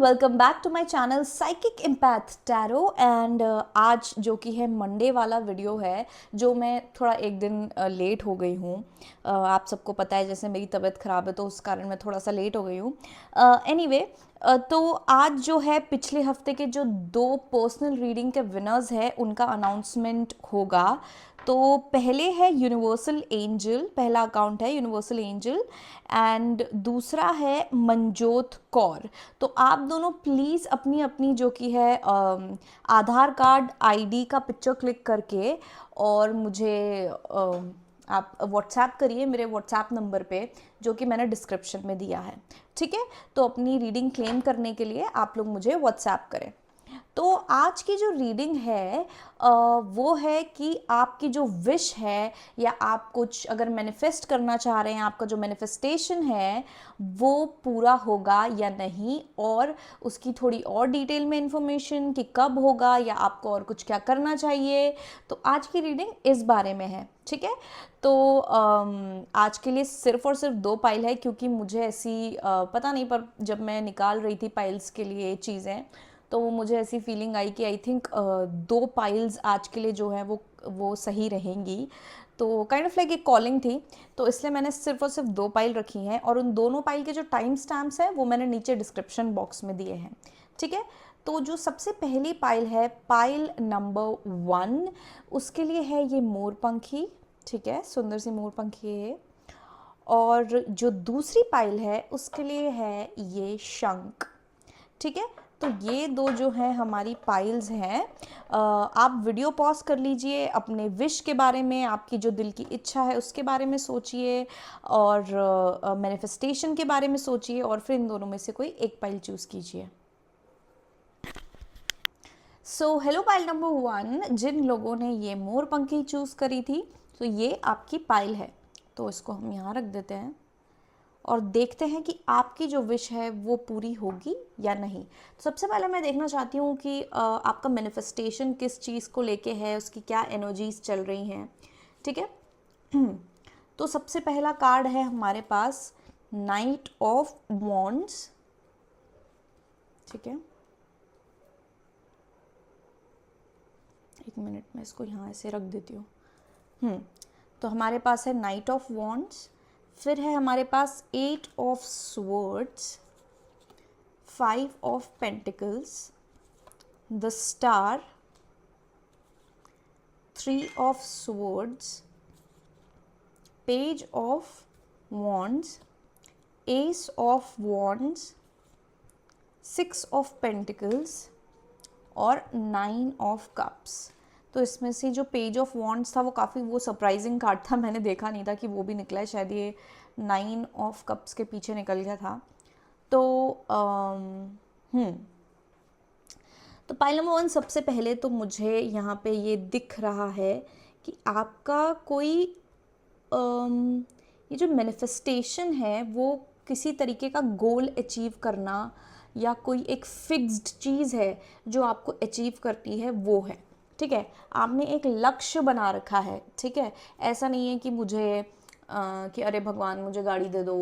Welcome back to my channel psychic empath tarot and आज जो कि है मंडे वाला वीडियो है जो मैं थोड़ा एक दिन लेट हो गई हूँ। आप सबको पता है जैसे मेरी तबीयत ख़राब है तो उस कारण मैं थोड़ा सा लेट हो गई हूँ। एनीवे तो आज जो है पिछले हफ्ते के जो 2 पर्सनल रीडिंग के विनर्स हैं उनका अनाउंसमेंट होगा। तो पहले है यूनिवर्सल एंजल, पहला अकाउंट है यूनिवर्सल एंजल एंड दूसरा है मनजोत कौर। तो आप दोनों प्लीज़ अपनी अपनी जो कि है आधार कार्ड आईडी का पिक्चर क्लिक करके और मुझे आप व्हाट्सएप करिए मेरे व्हाट्सएप नंबर पे जो कि मैंने डिस्क्रिप्शन में दिया है। ठीक है, तो अपनी रीडिंग क्लेम करने के लिए आप लोग मुझे व्हाट्सएप करें। तो आज की जो रीडिंग है वो है कि आपकी जो विश है या आप कुछ अगर मैनिफेस्ट करना चाह रहे हैं, आपका जो मैनिफेस्टेशन है वो पूरा होगा या नहीं, और उसकी थोड़ी और डिटेल में इंफॉर्मेशन कि कब होगा या आपको और कुछ क्या करना चाहिए। तो आज की रीडिंग इस बारे में है। ठीक है, तो आज के लिए सिर्फ और सिर्फ 2 पाइल है क्योंकि मुझे ऐसी पता नहीं, पर जब मैं निकाल रही थी पाइल्स के लिए चीज़ें तो मुझे ऐसी फीलिंग आई कि आई थिंक 2 पाइल्स आज के लिए जो है वो सही रहेंगी। तो काइंड ऑफ लाइक एक कॉलिंग थी, तो इसलिए मैंने सिर्फ और सिर्फ 2 पाइल रखी हैं और उन दोनों पाइल के जो टाइम स्टैम्प्स हैं वो मैंने नीचे डिस्क्रिप्शन बॉक्स में दिए हैं। ठीक है, तो जो सबसे पहली पाइल है पाइल नंबर 1, उसके लिए है ये मोरपंखी। ठीक है, सुंदर सी मोरपंखी है। और जो दूसरी पाइल है उसके लिए है ये शंख। ठीक है, तो ये 2 जो हैं हमारी पाइल्स हैं। आप वीडियो पॉज कर लीजिए, अपने विश के बारे में, आपकी जो दिल की इच्छा है उसके बारे में सोचिए और मैनिफेस्टेशन के बारे में सोचिए और फिर इन दोनों में से कोई एक पाइल चूज़ कीजिए। सो हेलो पाइल नंबर 1, जिन लोगों ने ये मोरपंखी चूज़ करी थी तो ये आपकी पाइल है। तो इसको हम यहाँ रख देते हैं और देखते हैं कि आपकी जो विश है वो पूरी होगी या नहीं। तो सबसे पहले मैं देखना चाहती हूँ कि आपका मैनिफेस्टेशन किस चीज़ को लेके है, उसकी क्या एनर्जीज चल रही हैं। ठीक है, तो सबसे पहला कार्ड है हमारे पास नाइट ऑफ वॉन्ड्स। ठीक है, एक मिनट में इसको यहाँ ऐसे रख देती हूँ। तो हमारे पास है नाइट ऑफ वॉन्ड्स, फिर है हमारे पास 8 of swords, 5 of pentacles, the star, 3 of swords, page of wands, S of wands, 6 of pentacles और 9 ऑफ कप्स। तो इसमें से जो पेज ऑफ वॉन्ड्स था वो काफ़ी वो सरप्राइजिंग कार्ड था, मैंने देखा नहीं था कि वो भी निकला है। शायद ये 9 ऑफ कप्स के पीछे निकल गया था। तो तो पाइल नंबर 1 सबसे पहले तो मुझे यहाँ पे ये दिख रहा है कि आपका कोई ये जो मैनिफेस्टेशन है वो किसी तरीके का गोल अचीव करना या कोई एक फिक्स्ड चीज़ है जो आपको अचीव करनी है वो है। ठीक है, आपने एक लक्ष्य बना रखा है। ठीक है, ऐसा नहीं है कि मुझे कि अरे भगवान मुझे गाड़ी दे दो,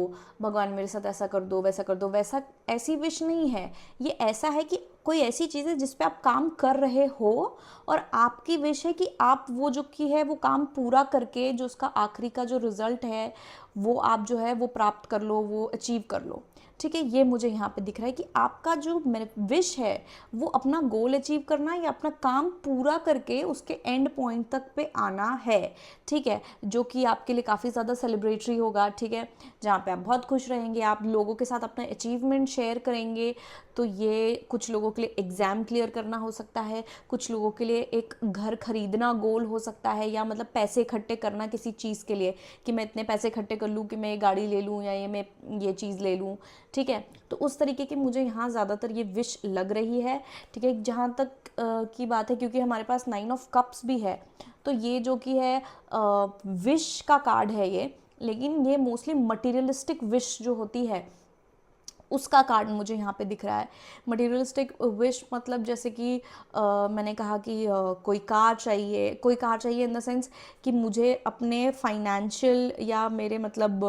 भगवान मेरे साथ ऐसा कर दो वैसा कर दो, वैसा ऐसी विश नहीं है। ये ऐसा है कि कोई ऐसी चीज़ है जिस पे आप काम कर रहे हो और आपकी विश है कि आप वो जो की है वो काम पूरा करके जो उसका आखिरी का जो रिज़ल्ट है वो आप जो है वो प्राप्त कर लो, वो अचीव कर लो। ठीक है, ये मुझे यहाँ पे दिख रहा है कि आपका जो विश है वो अपना गोल अचीव करना या अपना काम पूरा करके उसके एंड पॉइंट तक पे आना है। ठीक है, जो कि आपके लिए काफ़ी ज़्यादा सेलिब्रेटरी होगा। ठीक है, जहाँ पे आप बहुत खुश रहेंगे, आप लोगों के साथ अपना अचीवमेंट शेयर करेंगे। तो ये कुछ लोगों के लिए एग्ज़ाम क्लियर करना हो सकता है, कुछ लोगों के लिए एक घर खरीदना गोल हो सकता है, या मतलब पैसे इकट्ठे करना किसी चीज़ के लिए कि मैं इतने पैसे इकट्ठे कर लूँ कि मैं ये गाड़ी ले लूँ या मैं ये चीज़ ले लूँ। ठीक है, तो उस तरीके की मुझे यहाँ ज़्यादातर ये विश लग रही है। ठीक है, जहाँ तक की बात है क्योंकि हमारे पास 9 ऑफ कप्स भी है तो ये जो कि है विश का कार्ड है ये, लेकिन ये मोस्टली मटीरियलिस्टिक विश जो होती है उसका कार्ड मुझे यहाँ पे दिख रहा है। मटेरियलिस्टिक विश मतलब जैसे कि मैंने कहा कि कोई कार चाहिए इन द सेंस कि मुझे अपने फाइनेंशियल या मेरे मतलब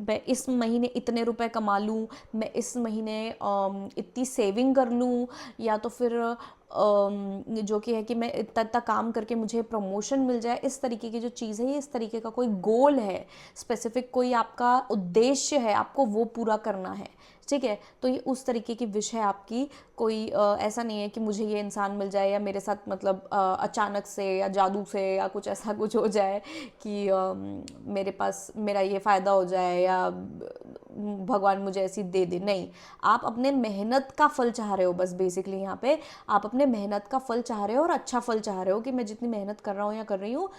मैं इस महीने इतने रुपए कमा लूँ, मैं इस महीने इतनी सेविंग कर लूँ, या तो फिर जो कि है कि मैं इतना इतना काम करके मुझे प्रमोशन मिल जाए। इस तरीके की जो चीज़ है, ये इस तरीके का कोई गोल है, स्पेसिफिक कोई आपका उद्देश्य है, आपको वो पूरा करना है, ठीक है। तो ये उस तरीके की विश है आपकी। कोई ऐसा नहीं है कि मुझे ये इंसान मिल जाए या मेरे साथ मतलब अचानक से या जादू से या कुछ ऐसा कुछ हो जाए कि मेरे पास मेरा ये फ़ायदा हो जाए या भगवान मुझे ऐसी दे दे। नहीं, आप अपने मेहनत का फल चाह रहे हो बस, बेसिकली यहाँ पे आप अपने मेहनत का फल चाह रहे हो और अच्छा फल चाह रहे हो कि मैं जितनी मेहनत कर रहा हूँ या कर रही हूँ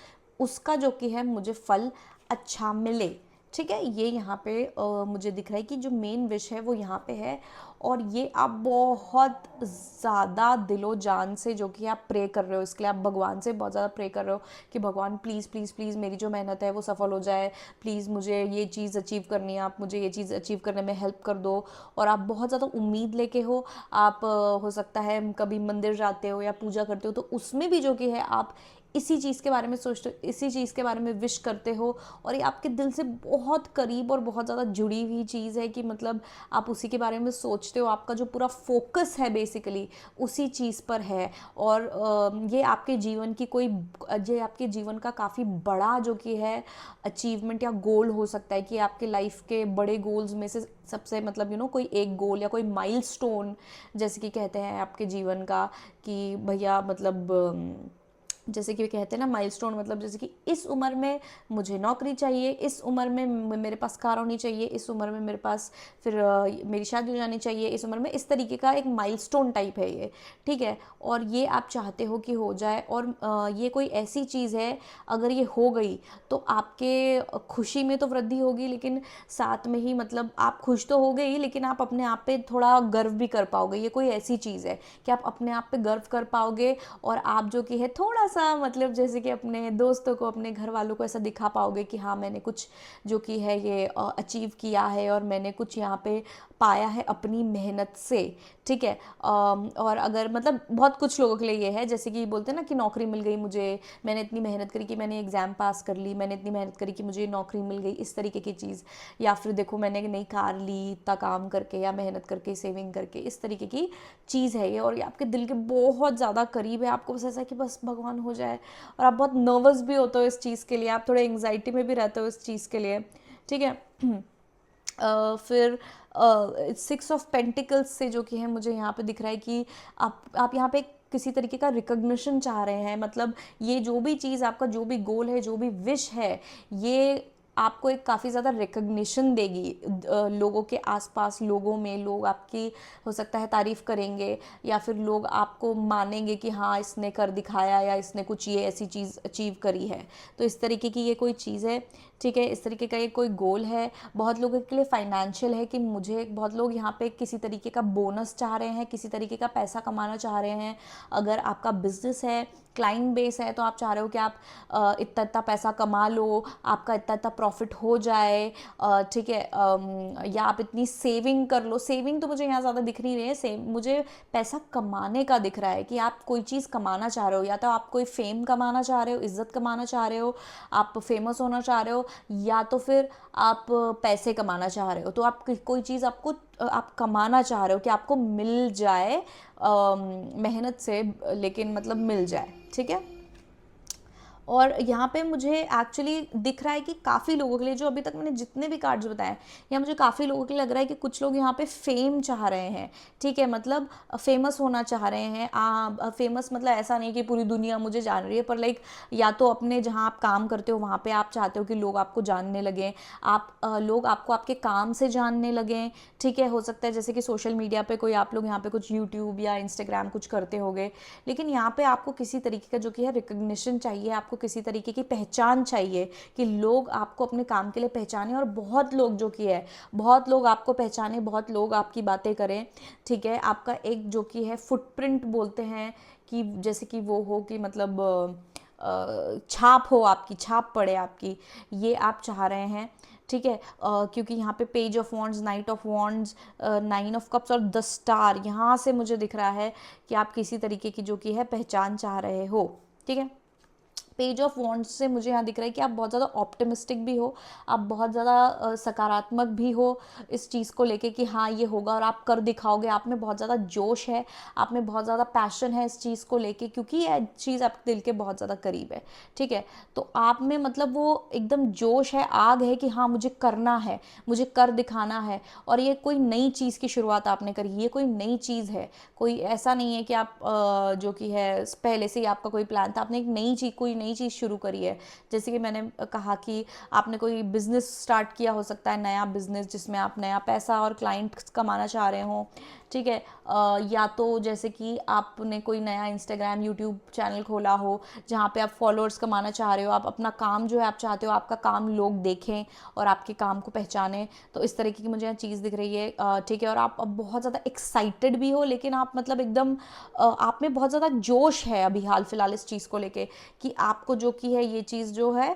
उसका जो कि है मुझे फल अच्छा मिले, ठीक है। ये यहाँ पे मुझे दिख रहा है कि जो मेन विश है वो यहाँ पे है, और ये आप बहुत ज़्यादा दिलो जान से जो कि आप प्रे कर रहे हो, इसके लिए आप भगवान से बहुत ज़्यादा प्रे कर रहे हो कि भगवान प्लीज़ प्लीज़ प्लीज़ मेरी जो मेहनत है वो सफल हो जाए, प्लीज़ मुझे ये चीज़ अचीव करनी है, आप मुझे ये चीज़ अचीव करने में हेल्प कर दो। और आप बहुत ज़्यादा उम्मीद लेके हो, आप हो सकता है कभी मंदिर जाते हो या पूजा करते हो तो उसमें भी जो कि है आप इसी चीज़ के बारे में सोचते हो, इसी चीज़ के बारे में विश करते हो, और ये आपके दिल से बहुत करीब और बहुत ज़्यादा जुड़ी हुई चीज़ है कि मतलब आप उसी के बारे में सोचते हो, आपका जो पूरा फोकस है बेसिकली उसी चीज़ पर है। और ये आपके जीवन का काफ़ी बड़ा जो कि है अचीवमेंट या गोल हो सकता है कि आपके लाइफ के बड़े गोल्स में से सबसे मतलब कोई एक गोल या कोई माइलस्टोन जैसे कि कहते हैं आपके जीवन का, कि भैया मतलब जैसे कि कहते हैं ना माइलस्टोन, मतलब जैसे कि इस उम्र में मुझे नौकरी चाहिए, इस उम्र में मेरे पास कार होनी चाहिए, इस उम्र में मेरे पास फिर मेरी शादी हो जानी चाहिए, इस उम्र में, इस तरीके का एक माइलस्टोन टाइप है ये, ठीक है। और ये आप चाहते हो कि हो जाए, और ये कोई ऐसी चीज़ है अगर ये हो गई तो आपके खुशी में तो वृद्धि होगी, लेकिन साथ में ही मतलब आप खुश तो हो गए ही, लेकिन आप अपने आप पे थोड़ा गर्व भी कर पाओगे। ये कोई ऐसी चीज़ है कि आप अपने आप पे गर्व कर पाओगे, और आप जो कि है थोड़ा सा मतलब जैसे कि अपने दोस्तों को, अपने घर वालों को ऐसा दिखा पाओगे कि हाँ मैंने कुछ जो कि है ये अचीव किया है और मैंने कुछ यहाँ पे पाया है अपनी मेहनत से, ठीक है। और अगर मतलब बहुत कुछ लोगों के लिए ये है, जैसे कि बोलते हैं ना कि नौकरी मिल गई मुझे, मैंने इतनी मेहनत करी कि मैंने एग्ज़ाम पास कर ली, मैंने इतनी मेहनत करी कि मुझे नौकरी मिल गई, इस तरीके की चीज़। या फिर देखो मैंने नई कार ली इतना काम करके या मेहनत करके, सेविंग करके, इस तरीके की चीज़ है ये, और ये आपके दिल के बहुत ज़्यादा करीब है। आपको बस ऐसा है कि बस भगवान हो जाए, और आप बहुत नर्वस भी होते हो इस चीज़ के लिए, आप थोड़े एंग्जाइटी में भी रहते हो इस चीज़ के लिए, ठीक है। फिर 6 ऑफ पेंटिकल्स से जो कि है मुझे यहाँ पे दिख रहा है कि आप यहाँ पे किसी तरीके का रिकग्निशन चाह रहे हैं, मतलब ये जो भी चीज़ आपका, जो भी गोल है, जो भी विश है, ये आपको एक काफ़ी ज़्यादा रिकग्निशन देगी लोगों के आसपास, लोगों में लोग आपकी हो सकता है तारीफ़ करेंगे, या फिर लोग आपको मानेंगे कि हाँ इसने कर दिखाया या इसने कुछ ये ऐसी चीज़ अचीव करी है। तो इस तरीके की ये कोई चीज़ है, ठीक है। इस तरीके का ये कोई गोल है। बहुत लोगों के लिए फाइनेंशियल है कि मुझे, बहुत लोग यहाँ पे किसी तरीके का बोनस चाह रहे हैं, किसी तरीके का पैसा कमाना चाह रहे हैं। अगर आपका बिजनेस है, क्लाइंट बेस है, तो आप चाह रहे हो कि आप इतना इतना पैसा कमा लो, आपका इतना इतना प्रॉफिट हो जाए, ठीक है। या आप इतनी सेविंग कर लो। सेविंग तो मुझे यहाँ ज़्यादा दिख नहीं रही है, मुझे पैसा कमाने का दिख रहा है कि आप कोई चीज़ कमाना चाह रहे हो, या तो आप कोई फेम कमाना चाह रहे हो, इज्जत कमाना चाह रहे हो, आप फेमस होना चाह रहे हो, या तो फिर आप पैसे कमाना चाह रहे हो। तो आप कोई चीज़ आप कमाना चाह रहे हो कि आपको मिल जाए मेहनत से, लेकिन मतलब मिल जाए, ठीक है। और यहाँ पे मुझे एक्चुअली दिख रहा है कि काफ़ी लोगों के लिए, जो अभी तक मैंने जितने भी कार्ड्स बताए, या मुझे काफ़ी लोगों के लिए लग रहा है कि कुछ लोग यहाँ पे फेम चाह रहे हैं, ठीक है। मतलब फेमस होना चाह रहे हैं। फेमस मतलब ऐसा नहीं कि पूरी दुनिया मुझे जान रही है, पर लाइक या तो अपने जहाँ आप काम करते हो वहाँ पे आप चाहते हो कि लोग आपको जानने लगें, लोग आपको आपके काम से जानने लगें, ठीक है। हो सकता है जैसे कि सोशल मीडिया पे कोई, आप लोग यहाँ पे कुछ यूट्यूब या इंस्टाग्राम कुछ करते होगे, लेकिन यहाँ पे आपको किसी तरीके का जो कि है रिकग्निशन चाहिए, आपको किसी तरीके की पहचान चाहिए कि लोग आपको अपने काम के लिए पहचाने, और बहुत लोग जो कि है, बहुत लोग आपको पहचाने, बहुत लोग आपकी बातें करें, ठीक है। आपका एक जो कि है फुटप्रिंट बोलते हैं कि जैसे कि वो हो कि मतलब छाप हो, आपकी छाप पड़े आपकी, ये आप चाह रहे हैं, ठीक है। क्योंकि यहाँ पे page of wands, night of wands, 9 of cups और द स्टार, यहाँ से मुझे दिख रहा है कि आप किसी तरीके की जो कि है पहचान चाह रहे हो। ठीक है। पेज ऑफ वॉन्ड्स से मुझे यहाँ दिख रहा है कि आप बहुत ज़्यादा ऑप्टिमिस्टिक भी हो, आप बहुत ज़्यादा सकारात्मक भी हो इस चीज़ को लेके कि हाँ ये होगा और आप कर दिखाओगे। आप में बहुत ज़्यादा जोश है, आप में बहुत ज़्यादा पैशन है इस चीज़ को लेके, क्योंकि ये चीज़ आपके दिल के बहुत ज़्यादा करीब है। ठीक है। तो आप में मतलब वो एकदम जोश है, आग है कि हाँ मुझे करना है, मुझे कर दिखाना है। और ये कोई नई चीज़ की शुरुआत आपने करी, ये कोई नई चीज़ है, कोई ऐसा नहीं है कि आप जो कि है पहले से ही आपका कोई प्लान था। आपने एक नई चीज़, कोई नई चीज़ शुरू करी है। जैसे कि मैंने कहा कि आपने कोई बिजनेस स्टार्ट किया, हो सकता है नया बिजनेस जिसमें आप नया पैसा और क्लाइंट्स कमाना चाह रहे हो। ठीक है। या तो जैसे कि आपने कोई नया इंस्टाग्राम, यूट्यूब चैनल खोला हो जहाँ पे आप फॉलोअर्स कमाना चाह रहे हो। आप अपना काम जो है आप चाहते हो आपका काम लोग देखें और आपके काम को पहचानें। तो इस तरीके की मुझे चीज़ दिख रही है। ठीक है। और आप अब बहुत ज़्यादा एक्साइटेड भी हो, लेकिन आप मतलब एकदम आप में बहुत ज़्यादा जोश है अभी हाल फिलहाल इस चीज़ को लेके कि आपको जो कि है ये चीज़ जो है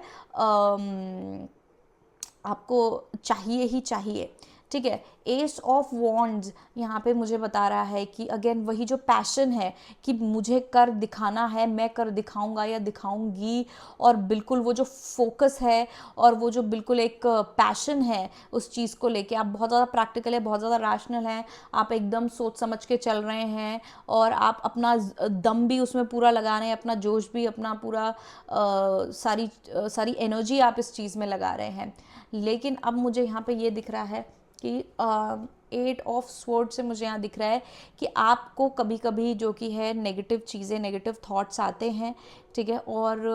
आपको चाहिए ही चाहिए। ठीक है। एस ऑफ वॉन्ड्स यहाँ पे मुझे बता रहा है कि अगेन वही जो पैशन है कि मुझे कर दिखाना है, मैं कर दिखाऊंगा या दिखाऊंगी, और बिल्कुल वो जो फोकस है और वो जो बिल्कुल एक पैशन है उस चीज़ को लेके। आप बहुत ज़्यादा प्रैक्टिकल है, बहुत ज़्यादा रैशनल हैं, आप एकदम सोच समझ के चल रहे हैं और आप अपना दम भी उसमें पूरा लगा रहे हैं, अपना जोश भी, अपना पूरा सारी एनर्जी आप इस चीज़ में लगा रहे हैं। लेकिन अब मुझे यहाँ पे ये दिख रहा है कि 8 ऑफ स्वॉर्ड से मुझे यहाँ दिख रहा है कि आपको कभी कभी जो कि है नेगेटिव चीज़ें, नेगेटिव थॉट्स आते हैं। ठीक है। और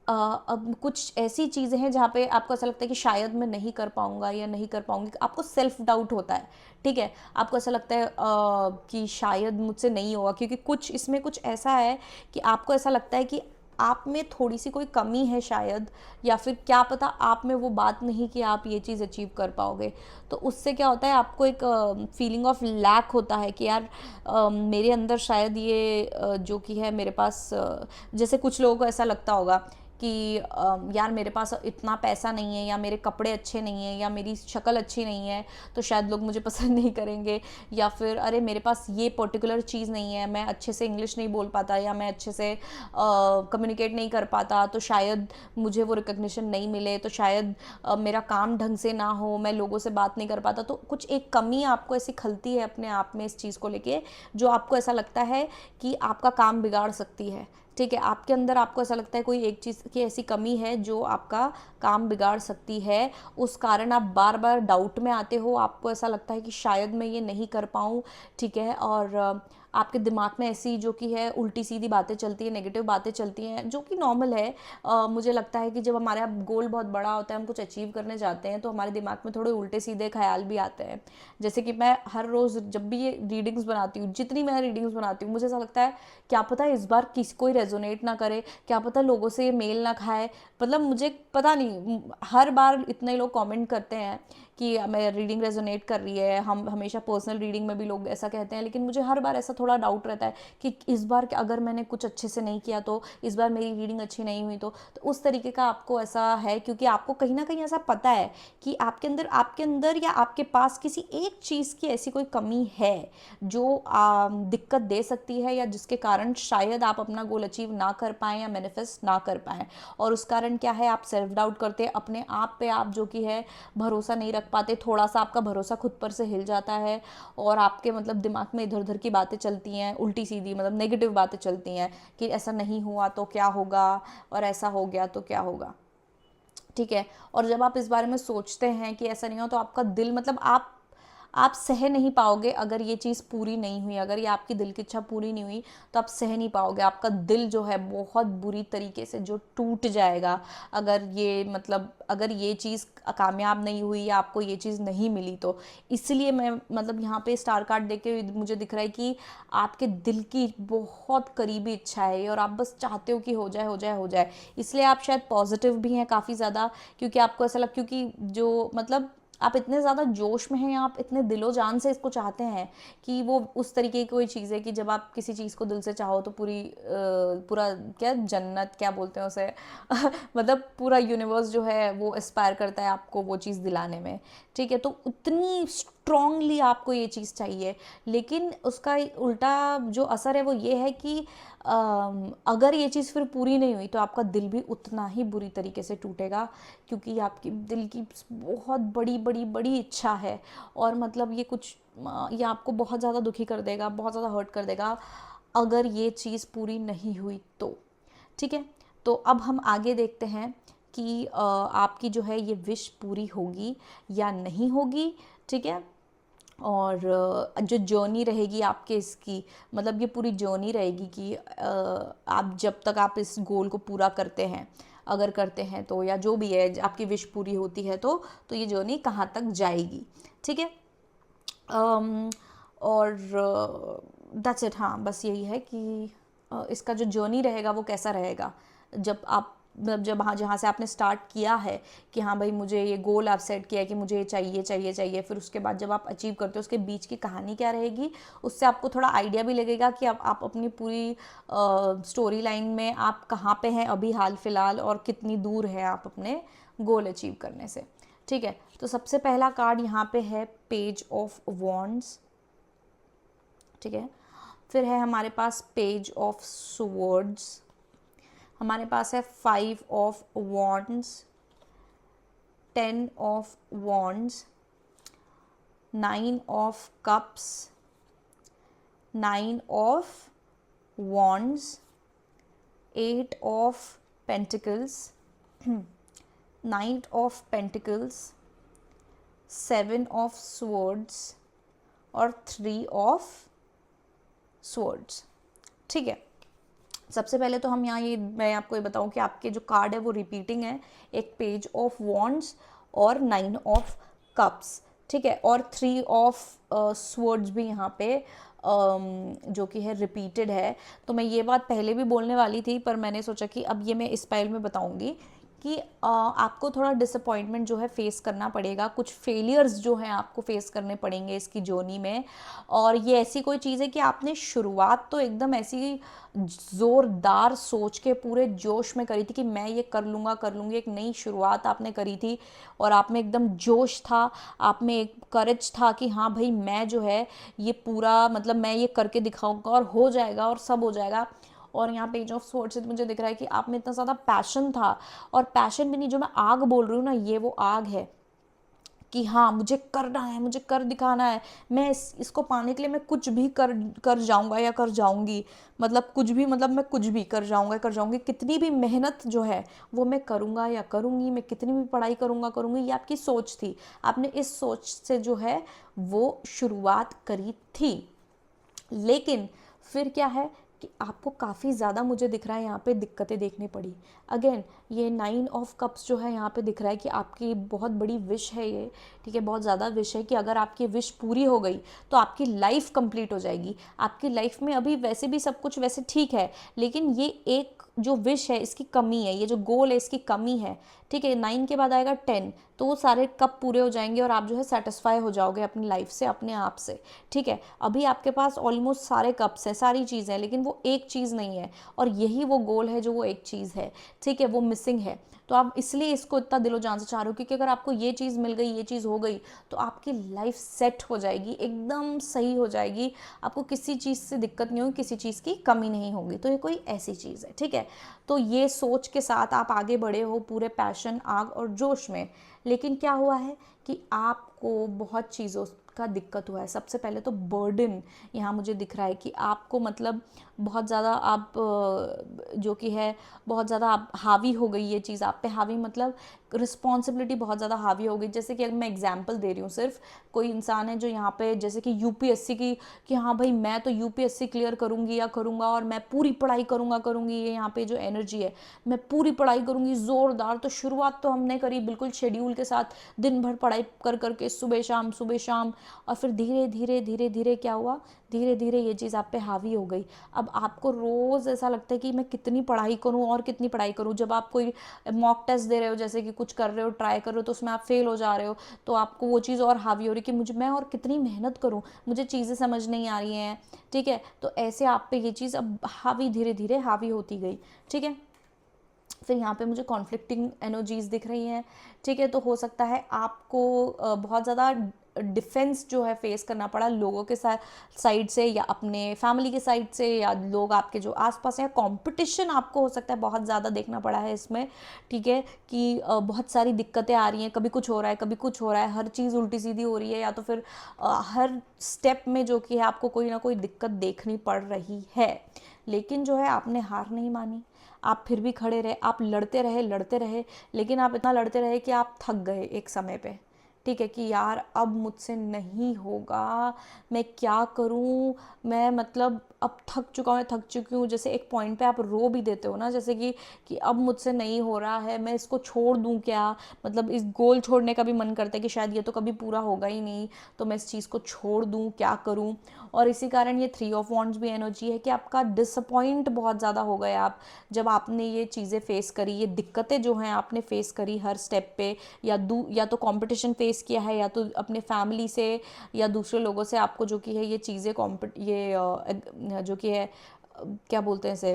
अब कुछ ऐसी चीज़ें हैं जहाँ पे आपको ऐसा लगता है कि शायद मैं नहीं कर पाऊँगा या नहीं कर पाऊँगी, आपको सेल्फ डाउट होता है। ठीक है। आपको ऐसा लगता है कि शायद मुझसे नहीं होगा, क्योंकि कुछ इसमें कुछ ऐसा है कि आपको ऐसा लगता है कि आप में थोड़ी सी कोई कमी है शायद, या फिर क्या पता आप में वो बात नहीं कि आप ये चीज़ अचीव कर पाओगे। तो उससे क्या होता है, आपको एक फीलिंग ऑफ लैक होता है कि यार मेरे अंदर शायद ये जो कि है मेरे पास जैसे कुछ लोगों को ऐसा लगता होगा कि यार मेरे पास इतना पैसा नहीं है, या मेरे कपड़े अच्छे नहीं हैं, या मेरी शक्ल अच्छी नहीं है तो शायद लोग मुझे पसंद नहीं करेंगे, या फिर अरे मेरे पास ये पर्टिकुलर चीज़ नहीं है, मैं अच्छे से इंग्लिश नहीं बोल पाता, या मैं अच्छे से कम्युनिकेट नहीं कर पाता, तो शायद मुझे वो रिकग्निशन नहीं मिले, तो शायद मेरा काम ढंग से ना हो, मैं लोगों से बात नहीं कर पाता। तो कुछ एक कमी आपको ऐसी खलती है अपने आप में इस चीज़ को लेके, जो आपको ऐसा लगता है कि आपका काम बिगाड़ सकती है। ठीक है। आपके अंदर आपको ऐसा लगता है कोई एक चीज़ की ऐसी कमी है जो आपका काम बिगाड़ सकती है, उस कारण आप बार बार डाउट में आते हो, आपको ऐसा लगता है कि शायद मैं ये नहीं कर पाऊँ। ठीक है। और आपके दिमाग में ऐसी जो कि है उल्टी सीधी बातें चलती हैं, नेगेटिव बातें चलती हैं, जो कि नॉर्मल है। मुझे लगता है कि जब हमारा गोल बहुत बड़ा होता है, हम कुछ अचीव करने जाते हैं, तो हमारे दिमाग में थोड़े उल्टे सीधे ख्याल भी आते हैं। जैसे कि मैं हर रोज़ जब भी ये रीडिंग्स बनाती हूँ, जितनी मैं रीडिंग्स बनाती हूँ, मुझे ऐसा लगता है क्या पता इस बार किसी कोई रेजोनेट ना करे, क्या पता लोगों से ये मेल ना खाए। मतलब मुझे पता नहीं, हर बार इतने लोग कमेंट करते हैं कि मैं रीडिंग रेजोनेट कर रही है, हम हमेशा पर्सनल रीडिंग में भी लोग ऐसा कहते हैं, लेकिन मुझे हर बार ऐसा थोड़ा डाउट रहता है कि इस बार अगर मैंने कुछ अच्छे से नहीं किया तो, इस बार मेरी रीडिंग अच्छी नहीं हुई तो उस तरीके का आपको ऐसा है, क्योंकि आपको कहीं ना कहीं ऐसा पता है कि आपके अंदर या आपके पास किसी एक चीज़ की ऐसी कोई कमी है जो दिक्कत दे सकती है, या जिसके कारण शायद आप अपना गोल अचीव ना कर पाएँ या मैनिफेस्ट ना कर पाएँ। और उस कारण क्या है, आप सेल्फ डाउट करते हैं अपने आप पे, आप जो कि है भरोसा नहीं रख पाते, थोड़ा सा आपका भरोसा खुद पर से हिल जाता है, और आपके मतलब दिमाग में इधर उधर की बातें चलती हैं, उल्टी सीधी मतलब नेगेटिव बातें चलती हैं कि ऐसा नहीं हुआ तो क्या होगा, और ऐसा हो गया तो क्या होगा। ठीक है। और जब आप इस बारे में सोचते हैं कि ऐसा नहीं हो, तो आपका दिल मतलब आप सह नहीं पाओगे अगर ये चीज़ पूरी नहीं हुई, अगर ये आपकी दिल की इच्छा पूरी नहीं हुई तो आप सह नहीं पाओगे। आपका दिल जो है बहुत बुरी तरीके से जो टूट जाएगा अगर ये मतलब अगर ये चीज़ कामयाब नहीं हुई या आपको ये चीज़ नहीं मिली तो। इसलिए मैं मतलब यहाँ पे स्टार कार्ड देख के मुझे दिख रहा है कि आपके दिल की बहुत करीबी इच्छा है और आप बस चाहते हो कि हो जाए हो जाए हो जाए। इसलिए आप शायद पॉजिटिव भी हैं काफ़ी ज़्यादा, क्योंकि आपको ऐसा लग, क्योंकि जो मतलब आप इतने ज़्यादा जोश में हैं, आप इतने दिलो जान से इसको चाहते हैं कि वो उस तरीके की कोई चीज़ है कि जब आप किसी चीज़ को दिल से चाहो तो पूरा क्या जन्नत क्या बोलते हैं उसे मतलब पूरा यूनिवर्स जो है वो एस्पायर करता है आपको वो चीज़ दिलाने में, ठीक है। तो उतनी स्ट्रांगली आपको ये चीज़ चाहिए, लेकिन उसका उल्टा जो असर है वो ये है कि अगर ये चीज़ फिर पूरी नहीं हुई तो आपका दिल भी उतना ही बुरी तरीके से टूटेगा, क्योंकि आपकी दिल की बहुत बड़ी बड़ी बड़ी इच्छा है और मतलब ये आपको बहुत ज़्यादा दुखी कर देगा, बहुत ज़्यादा हर्ट कर देगा अगर ये चीज़ पूरी नहीं हुई तो, ठीक है। तो अब हम आगे देखते हैं कि आपकी जो है ये विश पूरी होगी या नहीं होगी, ठीक है। और जो जर्नी रहेगी आपके इसकी, मतलब ये पूरी जर्नी रहेगी कि आप जब तक आप इस गोल को पूरा करते हैं, अगर करते हैं तो, या जो भी है आपकी विश पूरी होती है तो ये जर्नी कहाँ तक जाएगी, ठीक है। और दैट्स इट। हाँ, बस यही है कि इसका जो जर्नी रहेगा वो कैसा रहेगा, जब आप मतलब जब हाँ जहाँ से आपने स्टार्ट किया है कि हाँ भाई मुझे ये गोल आप सेट किया है कि मुझे ये चाहिए चाहिए चाहिए, फिर उसके बाद जब आप अचीव करते हो उसके बीच की कहानी क्या रहेगी, उससे आपको थोड़ा आइडिया भी लगेगा कि आप अपनी पूरी स्टोरी लाइन में आप कहाँ पे हैं अभी हाल फिलहाल और कितनी दूर है आप अपने गोल अचीव करने से, ठीक है। तो सबसे पहला कार्ड यहाँ पे है पेज ऑफ वॉन्ड्स, ठीक है। फिर है हमारे पास पेज ऑफ स्वॉर्ड्स, हमारे पास है 5 of wands, 10 of wands, 9 of cups, 9 of wands, 8 of pentacles, 9 of pentacles, 7 of swords और 3 ऑफ स्वॉर्ड्स, ठीक है। सबसे पहले तो हम यहाँ ये मैं आपको ये बताऊँ कि आपके जो कार्ड है वो रिपीटिंग है, एक पेज ऑफ वॉन्ड्स और 9 ऑफ कप्स, ठीक है, और 3 ऑफ स्वॉर्ड्स भी यहाँ पे जो कि है रिपीटेड है। तो मैं ये बात पहले भी बोलने वाली थी पर मैंने सोचा कि अब ये मैं इस पाइल में बताऊँगी कि आपको थोड़ा डिसअपॉइंटमेंट जो है फेस करना पड़ेगा, कुछ फेलियर्स जो हैं आपको फेस करने पड़ेंगे इसकी जर्नी में। और ये ऐसी कोई चीज़ है कि आपने शुरुआत तो एकदम ऐसी ज़ोरदार सोच के पूरे जोश में करी थी कि मैं ये कर लूँगा कर लूँगी, एक नई शुरुआत आपने करी थी और आप में एकदम जोश था, आप में एक करेज था कि हाँ भाई मैं जो है ये पूरा मतलब मैं ये करके दिखाऊंगा और हो जाएगा और सब हो जाएगा। और यहाँ पेज ऑफ स्वॉर्ड्स से मुझे दिख रहा है कि आप में इतना ज़्यादा पैशन था, और पैशन भी नहीं, जो मैं आग बोल रही हूँ ना ये वो आग है कि हाँ मुझे करना है, मुझे कर दिखाना है, मैं इसको पाने के लिए मैं कुछ भी कर जाऊँगा या कर जाऊँगी, मतलब कुछ भी, मतलब मैं कुछ भी कर जाऊँगा कर जाऊँगी, कितनी भी मेहनत जो है वो मैं करूँगा या करूँगी, मैं कितनी भी पढ़ाई करूँगा करूँगी, ये आपकी सोच थी, आपने इस सोच से जो है वो शुरुआत करी थी। लेकिन फिर क्या है कि आपको काफ़ी ज़्यादा मुझे दिख रहा है यहाँ पे दिक्कतें देखनी पड़ी। अगेन ये 9 ऑफ कप्स जो है यहाँ पे दिख रहा है कि आपकी बहुत बड़ी विश है ये, ठीक है, बहुत ज़्यादा विश है कि अगर आपकी विश पूरी हो गई तो आपकी लाइफ कंप्लीट हो जाएगी। आपकी लाइफ में अभी वैसे भी सब कुछ वैसे ठीक है, लेकिन ये एक जो विश है इसकी कमी है, ये जो गोल है इसकी कमी है, ठीक है। 9 के बाद आएगा 10, तो वो सारे कप पूरे हो जाएंगे और आप जो है सेटिस्फाई हो जाओगे अपनी लाइफ से अपने आप से, ठीक है। अभी आपके पास ऑलमोस्ट सारे कप्स हैं, सारी चीज़ें हैं, लेकिन वो एक चीज़ नहीं है, और यही वो गोल है जो वो एक चीज़ है, ठीक है, वो मिसिंग है। तो आप इसलिए इसको इतना दिलो जान से चाह रहे हो क्योंकि अगर आपको ये चीज़ मिल गई, ये चीज़ हो गई तो आपकी लाइफ सेट हो जाएगी, एकदम सही हो जाएगी, आपको किसी चीज़ से दिक्कत नहीं होगी, किसी चीज़ की कमी नहीं होगी। तो ये कोई ऐसी चीज़ है, ठीक है। तो ये सोच के साथ आप आगे बढ़े हो पूरे पैशन, आग और जोश में, लेकिन क्या हुआ है कि आपको बहुत चीज़ों का दिक्कत हुआ है। सबसे पहले तो बर्डन यहाँ मुझे दिख रहा है कि आपको मतलब बहुत ज़्यादा आप जो कि है बहुत ज़्यादा आप हावी हो गई ये चीज़ आप पे, हावी मतलब रिस्पॉन्सिबिलिटी बहुत ज़्यादा हावी हो गई। जैसे कि अगर मैं एग्जांपल दे रही हूँ, सिर्फ कोई इंसान है जो यहाँ पे जैसे कि यूपीएससी की, कि हाँ भाई मैं तो यूपीएससी क्लियर करूँगी या करूँगा और मैं पूरी पढ़ाई करूँगी, ये यहाँ पे जो एनर्जी है मैं पूरी पढ़ाई करूँगी ज़ोरदार। तो शुरुआत तो हमने करी बिल्कुल शेड्यूल के साथ, दिन भर पढ़ाई कर करके सुबह शाम, और फिर धीरे धीरे धीरे धीरे क्या हुआ, धीरे धीरे ये चीज़ आप पे हावी हो गई। अब आपको रोज़ ऐसा लगता है कि मैं कितनी पढ़ाई करूँ और कितनी पढ़ाई करूँ। जब आप कोई मॉक टेस्ट दे रहे हो, जैसे कि कुछ कर रहे हो, ट्राई कर रहे हो, तो उसमें आप फेल हो जा रहे हो, तो आपको वो चीज़ और हावी हो रही है कि मैं और कितनी मेहनत करूँ, मुझे चीज़ें समझ नहीं आ रही हैं, ठीक है। तो ऐसे आप पे ये चीज़ अब हावी, धीरे धीरे हावी होती गई, ठीक है। फिर यहाँ पे मुझे कॉन्फ्लिक्टिंग एनर्जीज़ दिख रही हैं, ठीक है। तो हो सकता है आपको बहुत ज़्यादा डिफेंस जो है फेस करना पड़ा लोगों के साइड से, या अपने फैमिली के साइड से, या लोग आपके जो आसपास हैं, कंपटीशन आपको हो सकता है बहुत ज़्यादा देखना पड़ा है इसमें, ठीक है। कि बहुत सारी दिक्कतें आ रही हैं, कभी कुछ हो रहा है, कभी कुछ हो रहा है, हर चीज़ उल्टी सीधी हो रही है, या तो फिर हर स्टेप में जो कि है आपको कोई ना कोई दिक्कत देखनी पड़ रही है। लेकिन जो है आपने हार नहीं मानी, आप फिर भी खड़े रहे, आप लड़ते रहे, लेकिन आप इतना लड़ते रहे कि आप थक गए एक समय पे, ठीक है। कि यार अब मुझसे नहीं होगा, मैं क्या करूं, मैं मतलब अब थक चुकी हूँ। जैसे एक पॉइंट पे आप रो भी देते हो ना, जैसे कि अब मुझसे नहीं हो रहा है, मैं इसको छोड़ दूं क्या, मतलब इस गोल छोड़ने का भी मन करता है कि शायद ये तो कभी पूरा होगा ही नहीं, तो मैं इस चीज़ को छोड़ दूं, क्या करूं। और इसी कारण ये 3 ऑफ वॉन्ड्स भी एनर्जी है कि आपका डिसअपॉइंट बहुत ज़्यादा हो गए आप, जब आपने ये चीज़ें फेस करी, ये दिक्कतें जो हैं आपने फेस करी हर स्टेप पे, या तो कंपटीशन फेस किया है, या तो अपने फैमिली से या दूसरे लोगों से आपको जो कि है ये चीज़ें जो कि है क्या बोलते हैं इसे,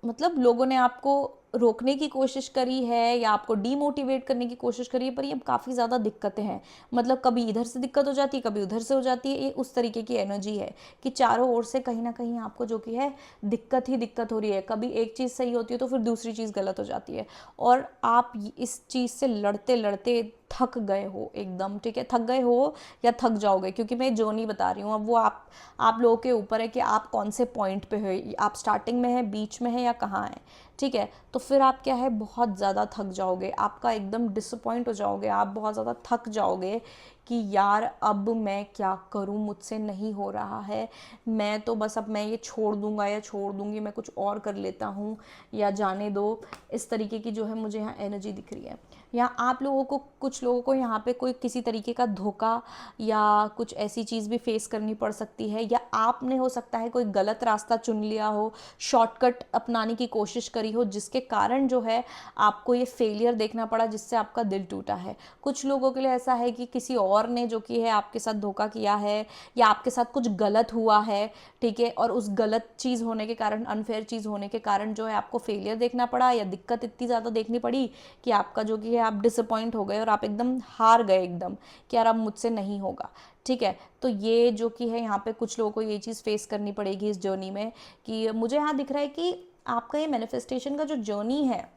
मतलब लोगों ने आपको रोकने की कोशिश करी है, या आपको डीमोटिवेट करने की कोशिश करी है, पर ये काफ़ी ज़्यादा दिक्कतें हैं। मतलब कभी इधर से दिक्कत हो जाती है, कभी उधर से हो जाती है। ये उस तरीके की एनर्जी है कि चारों ओर से कहीं ना कहीं आपको जो कि है दिक्कत ही दिक्कत हो रही है। कभी एक चीज़ सही होती है तो फिर दूसरी चीज़ गलत हो जाती है, और आप इस चीज़ से लड़ते लड़ते थक गए हो एकदम, ठीक है। थक गए हो या थक जाओगे, क्योंकि मैं जर्नी बता रही हूँ, अब वो आप लोगों के ऊपर है कि आप कौन से पॉइंट पे हो, आप स्टार्टिंग में है, बीच में है, या कहाँ है, ठीक है। तो फिर आप क्या है बहुत ज़्यादा थक जाओगे, आपका एकदम डिसअपॉइंट हो जाओगे, आप बहुत ज़्यादा थक जाओगे कि यार अब मैं क्या करूं, मुझसे नहीं हो रहा है, मैं तो बस अब मैं ये छोड़ दूंगा या छोड़ दूंगी, मैं कुछ और कर लेता हूं, या जाने दो। इस तरीके की जो है मुझे यहाँ एनर्जी दिख रही है। यहाँ आप लोगों को, कुछ लोगों को यहाँ पे कोई किसी तरीके का धोखा या कुछ ऐसी चीज़ भी फेस करनी पड़ सकती है, या आपने हो सकता है कोई गलत रास्ता चुन लिया हो, शॉर्टकट अपनाने की कोशिश करी हो, जिसके कारण जो है आपको ये फेलियर देखना पड़ा, जिससे आपका दिल टूटा है। कुछ लोगों के लिए ऐसा है कि किसी और ने जो कि है आपके साथ धोखा किया है, या आपके साथ कुछ गलत हुआ है, ठीक है, और उस गलत चीज़ होने के कारण, अनफेयर चीज़ होने के कारण जो है आपको फेलियर देखना पड़ा, या दिक्कत इतनी ज़्यादा देखनी पड़ी कि आपका जो कि है आप डिसअपॉइंट हो गए और आप एकदम हार गए एकदम, कि यार अब मुझसे नहीं होगा, ठीक है। तो ये जो कि है यहाँ पे कुछ लोगों को ये चीज़ फेस करनी पड़ेगी इस जर्नी में, कि मुझे यहाँ दिख रहा है कि आपका ये मैनिफेस्टेशन का जो जर्नी है,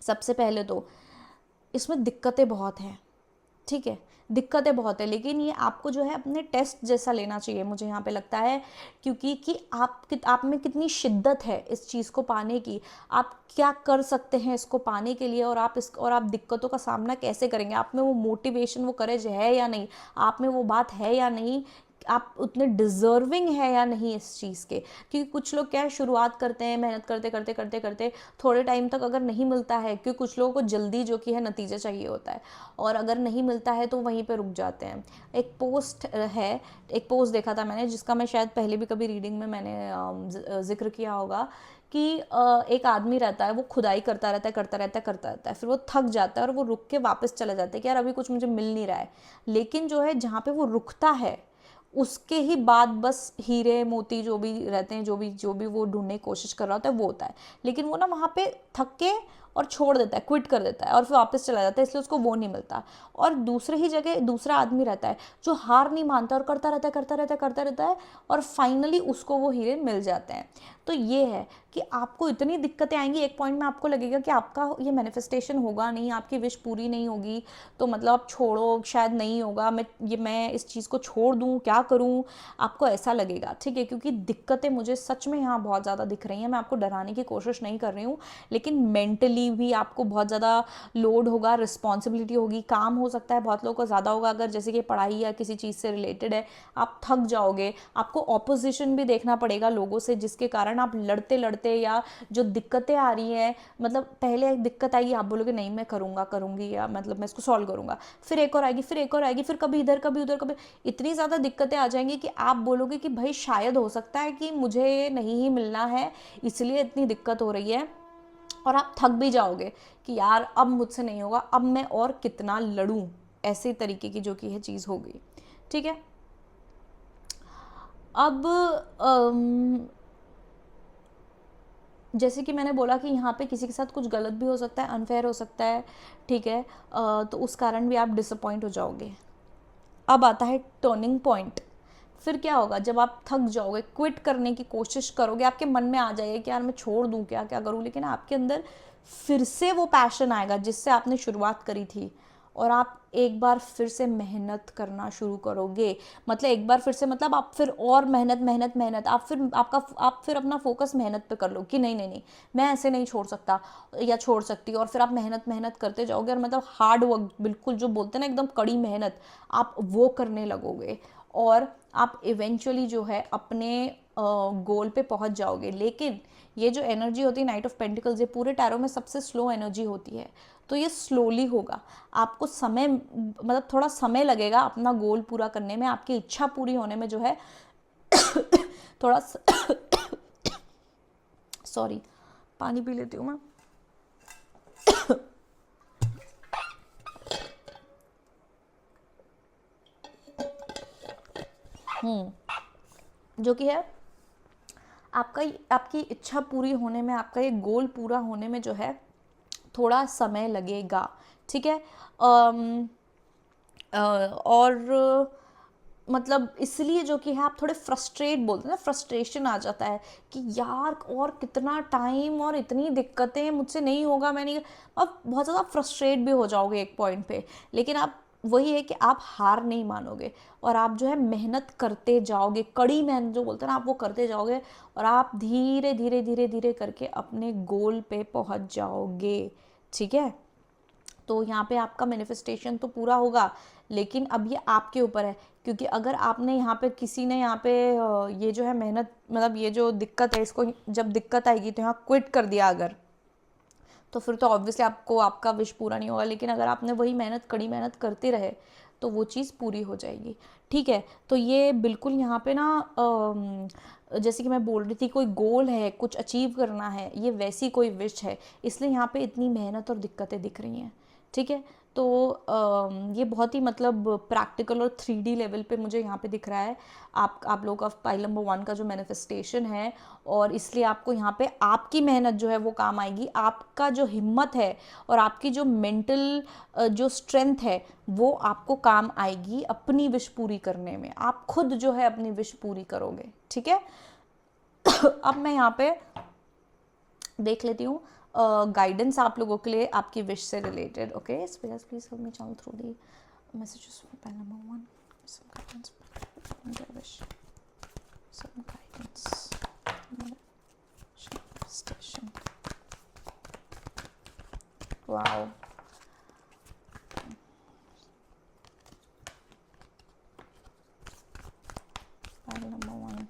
सबसे पहले तो इसमें दिक्कतें बहुत हैं, ठीक है, दिक्कतें बहुत है, लेकिन ये आपको जो है अपने टेस्ट जैसा लेना चाहिए, मुझे यहाँ पे लगता है, क्योंकि कि आप में कितनी शिद्दत है इस चीज़ को पाने की, आप क्या कर सकते हैं इसको पाने के लिए, और आप दिक्कतों का सामना कैसे करेंगे, आप में वो मोटिवेशन, वो करेज है या नहीं, आप में वो बात है या नहीं, आप उतने डिज़र्विंग है या नहीं इस चीज़ के। क्योंकि कुछ लोग क्या है, शुरुआत करते हैं, मेहनत करते करते करते करते थोड़े टाइम तक अगर नहीं मिलता है, क्योंकि कुछ लोगों को जल्दी जो कि है नतीजा चाहिए होता है, और अगर नहीं मिलता है तो वहीं पे रुक जाते हैं। एक पोस्ट देखा था मैंने, जिसका मैं शायद पहले भी कभी रीडिंग में मैंने जिक्र किया होगा, कि एक आदमी रहता है, वो खुदाई करता रहता है, फिर वो थक जाता है और वो रुक के वापस चला जाता है कि यार अभी कुछ मुझे मिल नहीं रहा है। लेकिन जो है जहाँ पे वो रुकता है, उसके ही बाद बस हीरे मोती जो भी रहते हैं, जो भी वो ढूंढने की कोशिश कर रहा होता है वो होता है। लेकिन वो ना वहाँ पे थक के और छोड़ देता है, क्विट कर देता है, और फिर वापस चला जाता है, इसलिए उसको वो नहीं मिलता। और दूसरे ही जगह दूसरा आदमी रहता है जो हार नहीं मानता और करता रहता है, और फाइनली उसको वो हीरे मिल जाते हैं। तो ये है कि आपको इतनी दिक्कतें आएंगी, एक पॉइंट में आपको लगेगा कि आपका ये होगा नहीं, आपकी विश पूरी नहीं होगी, तो मतलब आप छोड़ो, शायद नहीं होगा, मैं इस चीज़ को छोड़ दूँ, क्या करूँ, आपको ऐसा लगेगा, ठीक है। क्योंकि दिक्कतें मुझे सच में यहाँ बहुत ज़्यादा दिख रही हैं, मैं आपको डराने की कोशिश नहीं कर रही हूँ, लेकिन मेंटली भी आपको बहुत ज़्यादा लोड होगा, रिस्पॉन्सिबिलिटी होगी, काम हो सकता है बहुत लोगों को ज़्यादा होगा, अगर जैसे कि पढ़ाई या किसी चीज़ से रिलेटेड है, आप थक जाओगे, आपको ऑपोजिशन भी देखना पड़ेगा लोगों से, जिसके कारण आप लड़ते लड़ते, या जो दिक्कतें आ रही हैं, मतलब पहले एक दिक्कत आएगी, आप बोलोगे नहीं मैं करूँगी, या मतलब मैं इसको सॉल्व करूँगा, फिर एक और आएगी, फिर कभी इधर कभी उधर, कभी इतनी ज़्यादा दिक्कतें आ जाएंगी कि आप बोलोगे कि भाई शायद हो सकता है कि मुझे नहीं ही मिलना है, इसलिए इतनी दिक्कत हो रही है। और आप थक भी जाओगे कि यार अब मुझसे नहीं होगा, अब मैं और कितना लड़ूं, ऐसे तरीके की जो कि है चीज़ हो गई। ठीक है, अब जैसे कि मैंने बोला कि यहाँ पे किसी के साथ कुछ गलत भी हो सकता है, अनफेयर हो सकता है। ठीक है, तो उस कारण भी आप डिसअपॉइंट हो जाओगे। अब आता है टर्निंग पॉइंट। फिर क्या होगा, जब आप थक जाओगे, क्विट करने की कोशिश करोगे, आपके मन में आ जाएगा कि यार मैं छोड़ दूँ, क्या क्या करूँ, लेकिन आपके अंदर फिर से वो पैशन आएगा जिससे आपने शुरुआत करी थी, और आप एक बार फिर से मेहनत करना शुरू करोगे। मतलब एक बार फिर से, मतलब आप फिर और मेहनत मेहनत मेहनत, आप फिर अपना फोकस मेहनत पे कर लो कि नहीं नहीं नहीं, मैं ऐसे नहीं छोड़ सकता या छोड़ सकती, और फिर आप मेहनत मेहनत करते जाओगे, और मतलब हार्ड वर्क, बिल्कुल जो बोलते हैं ना एकदम कड़ी मेहनत, आप वो करने लगोगे, और आप इवेंचुअली जो है अपने गोल पे पहुंच जाओगे। लेकिन ये जो एनर्जी होती है नाइट ऑफ पेंटिकल्स, ये पूरे टैरो में सबसे स्लो एनर्जी होती है, तो ये स्लोली होगा। आपको समय, मतलब थोड़ा समय लगेगा अपना गोल पूरा करने में, आपकी इच्छा पूरी होने में जो है थोड़ा सॉरी, पानी पी लेती हूँ मैं। जो कि है आपका, आपकी इच्छा पूरी होने में, आपका ये गोल पूरा होने में जो है थोड़ा समय लगेगा। ठीक है, और मतलब इसलिए जो कि है आप थोड़े फ्रस्ट्रेट, बोलते हैं ना, फ्रस्ट्रेशन आ जाता है कि यार और कितना टाइम और इतनी दिक्कतें, मुझसे नहीं होगा, मैं नहीं, अब बहुत ज़्यादा फ्रस्ट्रेट भी हो जाओगे एक पॉइंट पे। लेकिन आप, वही है कि आप हार नहीं मानोगे, और आप जो है मेहनत करते जाओगे, कड़ी मेहनत जो बोलते हैं ना, आप वो करते जाओगे, और आप धीरे धीरे धीरे धीरे करके अपने गोल पे पहुंच जाओगे। ठीक है, तो यहाँ पे आपका मैनिफेस्टेशन तो पूरा होगा, लेकिन अब ये आपके ऊपर है, क्योंकि अगर आपने यहाँ पे, किसी ने यहाँ पे ये जो है मेहनत, मतलब ये जो दिक्कत है, इसको जब दिक्कत आएगी तो यहाँ क्विट कर दिया अगर, तो फिर तो ऑब्वियसली आपको आपका विश पूरा नहीं होगा। लेकिन अगर आपने वही मेहनत, कड़ी मेहनत करते रहे, तो वो चीज़ पूरी हो जाएगी। ठीक है, तो ये बिल्कुल यहाँ पे ना जैसे कि मैं बोल रही थी, कोई गोल है, कुछ अचीव करना है, ये वैसी कोई विश है, इसलिए यहाँ पे इतनी मेहनत और दिक्कतें दिख रही हैं। ठीक है, तो ये बहुत ही मतलब प्रैक्टिकल और 3D लेवल पे मुझे यहाँ पे दिख रहा है आप लोगों का पाइल नंबर 1 का जो मैनिफेस्टेशन है, और इसलिए आपको यहाँ पे आपकी मेहनत जो है वो काम आएगी, आपका जो हिम्मत है और आपकी जो मेंटल जो स्ट्रेंथ है वो आपको काम आएगी अपनी विश पूरी करने में। आप खुद जो है अपनी विश पूरी करोगे। ठीक है, अब मैं यहाँ पे देख लेती हूँ गाइडेंस आप लोगों के लिए आपकी विश से related. Okay, please help me channel through the messages for pile number 1, some guidance on their wish, some guidance, manifestation. Wow. Pile number 1.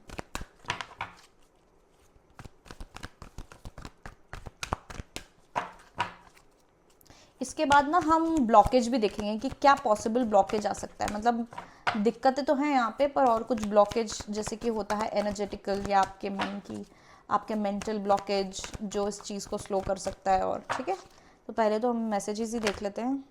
इसके बाद ना हम ब्लॉकेज भी देखेंगे कि क्या पॉसिबल ब्लॉकेज आ सकता है। मतलब दिक्कतें तो हैं यहाँ पे, पर और कुछ ब्लॉकेज जैसे कि होता है एनर्जेटिकल या आपके मन की, आपके मेंटल ब्लॉकेज जो इस चीज़ को स्लो कर सकता है। और ठीक है, तो पहले तो हम मैसेजेस ही देख लेते हैं।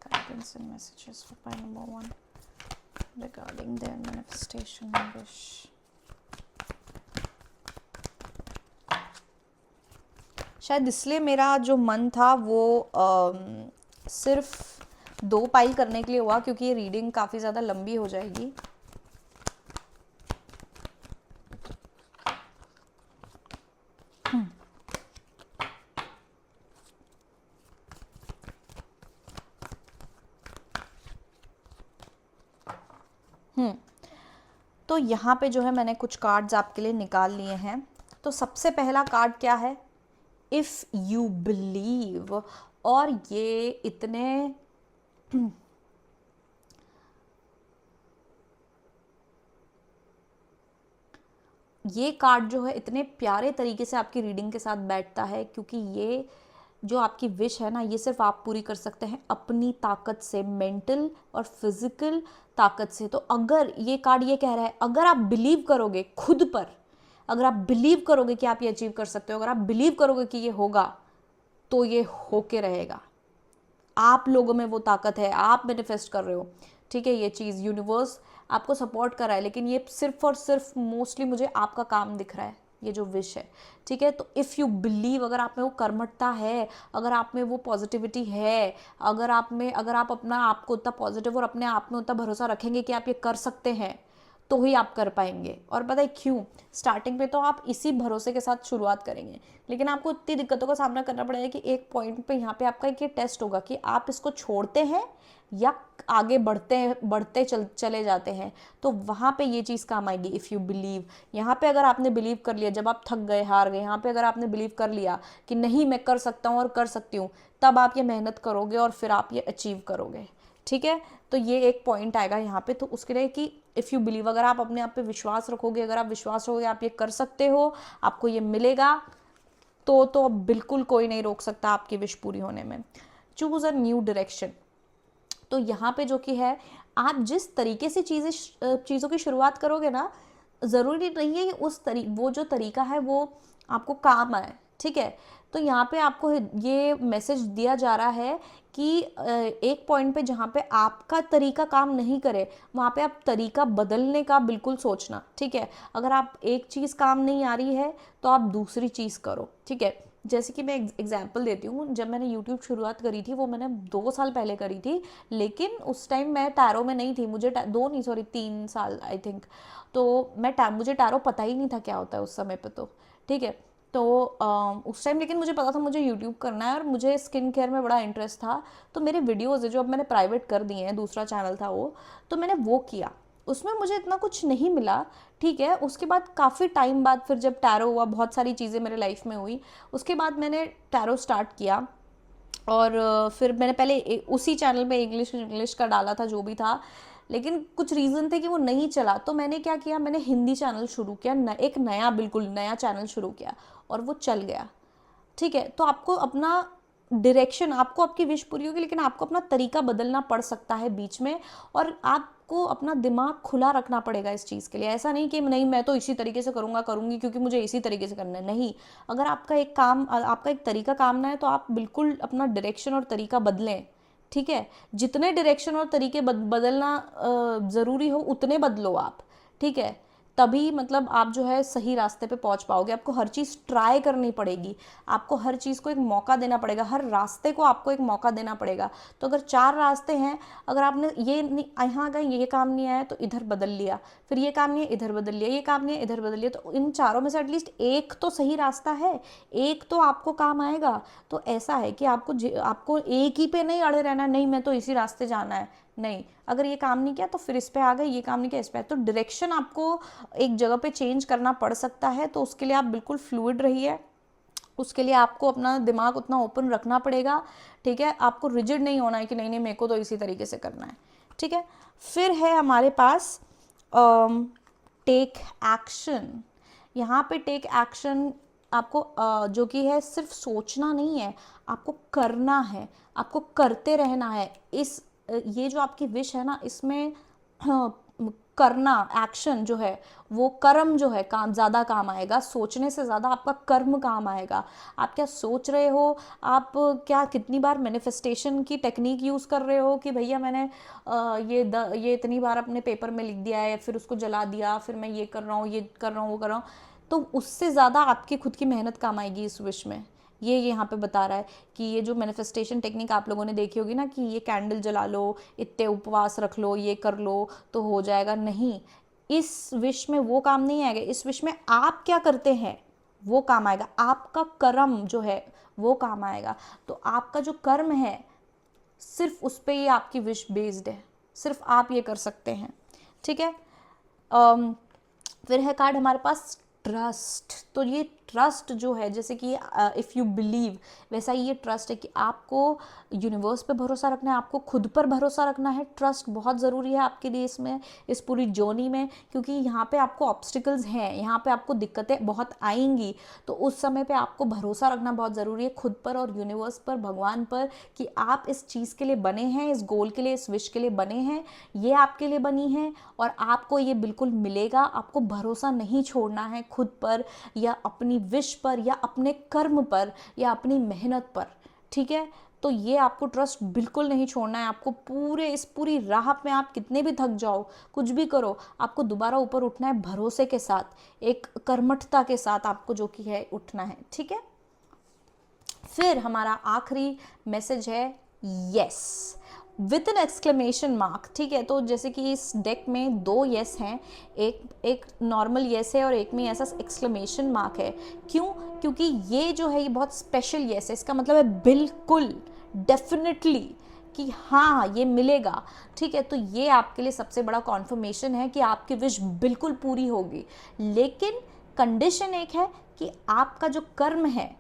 Guidance and messages for pile number 1 regarding their manifestation wish. शायद इसलिए मेरा जो मन था वो सिर्फ 2 पाइल करने के लिए हुआ, क्योंकि ये रीडिंग काफ़ी ज़्यादा लंबी हो जाएगी। तो यहाँ पे जो है मैंने कुछ कार्ड्स आपके लिए निकाल लिए हैं। तो सबसे पहला कार्ड क्या है, इफ़ यू बिलीव। और ये इतने ये कार्ड जो है इतने प्यारे तरीके से आपकी रीडिंग के साथ बैठता है, क्योंकि ये जो आपकी विश है ना, ये सिर्फ आप पूरी कर सकते हैं अपनी ताकत से, मेंटल और फिजिकल ताकत से। तो अगर ये कार्ड ये कह रहा है, अगर आप बिलीव करोगे खुद पर, अगर आप बिलीव करोगे कि आप ये अचीव कर सकते हो, अगर आप बिलीव करोगे कि ये होगा, तो ये होके रहेगा। आप लोगों में वो ताकत है, आप मैनिफेस्ट कर रहे हो, ठीक है। ये चीज़ यूनिवर्स आपको सपोर्ट कर रहा है, लेकिन ये सिर्फ और सिर्फ मोस्टली मुझे आपका काम दिख रहा है, ये जो विश है, ठीक है। तो इफ़ यू बिलीव, अगर आप में वो कर्मठता है, अगर आप में वो पॉजिटिविटी है, अगर आप अपना आप को उतना पॉजिटिव और अपने आप में उतना भरोसा रखेंगे कि आप ये कर सकते हैं, तो ही आप कर पाएंगे। और पता है क्यों? स्टार्टिंग पे तो आप इसी भरोसे के साथ शुरुआत करेंगे, लेकिन आपको इतनी दिक्कतों का सामना करना पड़ेगा कि एक पॉइंट पे यहाँ पे आपका एक ये टेस्ट होगा कि आप इसको छोड़ते हैं या आगे बढ़ते चले जाते हैं। तो वहाँ पे ये चीज़ काम आएगी, इफ़ यू बिलीव। यहाँ पे अगर आपने बिलीव कर लिया, जब आप थक गए, हार गए, यहाँ पे अगर आपने बिलीव कर लिया कि नहीं मैं कर सकता हूँ और कर सकती हूँ, तब आप ये मेहनत करोगे और फिर आप ये अचीव करोगे, ठीक है। तो ये एक पॉइंट आएगा यहाँ पे। तो उसके लिए कि इफ़ यू बिलीव, अगर आप अपने आप पे विश्वास रखोगे, अगर आप विश्वास रखोगे आप ये कर सकते हो, आपको ये मिलेगा, तो बिल्कुल कोई नहीं रोक सकता आपकी विश पूरी होने में। Choose a new direction. तो यहाँ पे जो कि है, आप जिस तरीके से चीज़ों की शुरुआत करोगे ना, ज़रूरी नहीं है कि वो जो तरीका है वो आपको काम आए, ठीक है। तो यहाँ पे आपको ये मैसेज दिया जा रहा है कि एक पॉइंट पे जहाँ पे आपका तरीका काम नहीं करे, वहाँ पे आप तरीका बदलने का बिल्कुल सोचना, ठीक है। अगर आप एक चीज़ काम नहीं आ रही है तो आप दूसरी चीज़ करो, ठीक है। जैसे कि मैं एग्जांपल देती हूँ, जब मैंने यूट्यूब शुरुआत करी थी, वो मैंने 2 साल पहले करी थी, लेकिन उस टाइम मैं टैरो में नहीं थी, मुझे 3 साल आई थिंक। तो मुझे टैरो पता ही नहीं था क्या होता है उस समय पे, तो ठीक है। तो उस टाइम लेकिन मुझे पता था मुझे यूट्यूब करना है और मुझे स्किन केयर में बड़ा इंटरेस्ट था। तो मेरे वीडियोज़ जो अब मैंने प्राइवेट कर दिए हैं, दूसरा चैनल था वो, तो मैंने वो किया। उसमें मुझे इतना कुछ नहीं मिला, ठीक है। उसके बाद काफ़ी टाइम बाद फिर जब टैरो हुआ, बहुत सारी चीज़ें मेरे लाइफ में हुई, उसके बाद मैंने टैरो स्टार्ट किया। और फिर मैंने पहले उसी चैनल में इंग्लिश का डाला था जो भी था, लेकिन कुछ रीज़न थे कि वो नहीं चला। तो मैंने क्या किया, मैंने हिंदी चैनल शुरू किया, एक नया, बिल्कुल नया चैनल शुरू किया और वो चल गया, ठीक है। तो आपको अपना डायरेक्शन, आपको आपकी विश पूरी होगी, लेकिन आपको अपना तरीका बदलना पड़ सकता है बीच में, और आपको अपना दिमाग खुला रखना पड़ेगा इस चीज़ के लिए। ऐसा नहीं कि नहीं मैं तो इसी तरीके से करूँगी क्योंकि मुझे इसी तरीके से करना है, नहीं। अगर आपका एक तरीका काम ना है, तो आप बिल्कुल अपना डायरेक्शन और तरीका बदलें, ठीक है। जितने डायरेक्शन और तरीके बदलना ज़रूरी हो उतने बदलो आप, ठीक है। तभी मतलब आप जो है सही रास्ते पे पहुंच पाओगे। आपको हर चीज़ ट्राई करनी पड़ेगी, आपको हर चीज़ को एक मौका देना पड़ेगा, हर रास्ते को आपको एक मौका देना पड़ेगा। तो अगर 4 रास्ते हैं, अगर आपने यहाँ गए, ये काम नहीं आया तो इधर बदल लिया, फिर ये काम नहीं है इधर बदल लिया, ये काम नहीं है इधर बदल लिया, तो इन चारों में से एटलीस्ट एक तो सही रास्ता है, एक तो आपको काम आएगा। तो ऐसा है कि आपको एक ही पे नहीं अड़े रहना, नहीं मैं तो इसी रास्ते जाना है, नहीं। अगर ये काम नहीं किया तो फिर इस पे आ गए, ये काम नहीं किया इस पे, तो डायरेक्शन आपको एक जगह पे चेंज करना पड़ सकता है। तो उसके लिए आप बिल्कुल फ्लूइड रहिए, उसके लिए आपको अपना दिमाग उतना ओपन रखना पड़ेगा, ठीक है। आपको रिजिड नहीं होना है कि नहीं मेरे को तो इसी तरीके से करना है, ठीक है। फिर है हमारे पास टेक एक्शन। यहाँ पे टेक एक्शन आपको जो कि है सिर्फ सोचना नहीं है, आपको करना है, आपको करते रहना है। ये जो आपकी विश है ना, इसमें करना, एक्शन जो है, वो कर्म जो है, काम ज़्यादा काम आएगा, सोचने से ज़्यादा आपका कर्म काम आएगा। आप क्या सोच रहे हो, आप क्या कितनी बार मैनिफेस्टेशन की टेक्निक यूज़ कर रहे हो कि भैया मैंने ये इतनी बार अपने पेपर में लिख दिया है, फिर उसको जला दिया, फिर मैं ये कर रहा हूँ, ये कर रहा हूँ, वो कर रहा हूँ। तो उससे ज़्यादा आपकी खुद की मेहनत काम आएगी इस विश में। ये यहाँ पे बता रहा है कि ये जो मैनिफेस्टेशन टेक्निक आप लोगों ने देखी होगी ना, कि ये कैंडल जला लो, इतने उपवास रख लो, ये कर लो तो हो जाएगा, नहीं। इस विश में वो काम नहीं आएगा। इस विश में आप क्या करते हैं वो काम आएगा, आपका कर्म जो है वो काम आएगा। तो आपका जो कर्म है, सिर्फ उस पर ये आपकी विश बेस्ड है, सिर्फ आप ये कर सकते हैं, ठीक है। फिर है कार्ड हमारे पास ट्रस्ट। तो ये ट्रस्ट जो है, जैसे कि इफ़ यू बिलीव, वैसा ही ये ट्रस्ट है कि आपको यूनिवर्स पे भरोसा रखना है, आपको खुद पर भरोसा रखना है। ट्रस्ट बहुत ज़रूरी है आपके लिए इसमें, इस पूरी जर्नी में, क्योंकि यहाँ पे आपको ऑब्स्टिकल्स हैं, यहाँ पे आपको दिक्कतें बहुत आएंगी, तो उस समय पे आपको भरोसा रखना बहुत ज़रूरी है खुद पर और यूनिवर्स पर, भगवान पर, कि आप इस चीज़ के लिए बने हैं, इस गोल के लिए, इस विश के लिए बने हैं, ये आपके लिए बनी है और आपको ये बिल्कुल मिलेगा। आपको भरोसा नहीं छोड़ना है खुद पर या अपनी विश पर या अपने कर्म पर या अपनी मेहनत पर, ठीक है। तो ये आपको ट्रस्ट बिल्कुल नहीं छोड़ना है। आपको इस पूरी राह में आप कितने भी थक जाओ, कुछ भी करो, आपको दोबारा ऊपर उठना है भरोसे के साथ, एक कर्मठता के साथ आपको जो कि है उठना है, ठीक है। फिर हमारा आखिरी मैसेज है yes with an exclamation mark, ठीक है। तो जैसे कि इस डेक में 2 यस हैं, एक नॉर्मल यस है और एक में ऐसा एक्सक्लेमेशन मार्क है। क्यों? क्योंकि ये जो है ये बहुत स्पेशल यस है, इसका मतलब है बिल्कुल, डेफिनेटली, कि हाँ ये मिलेगा, ठीक है। तो ये आपके लिए सबसे बड़ा कॉन्फर्मेशन है कि आपकी विश बिल्कुल पूरी होगी, लेकिन कंडीशन एक है कि आपका जो कर्म है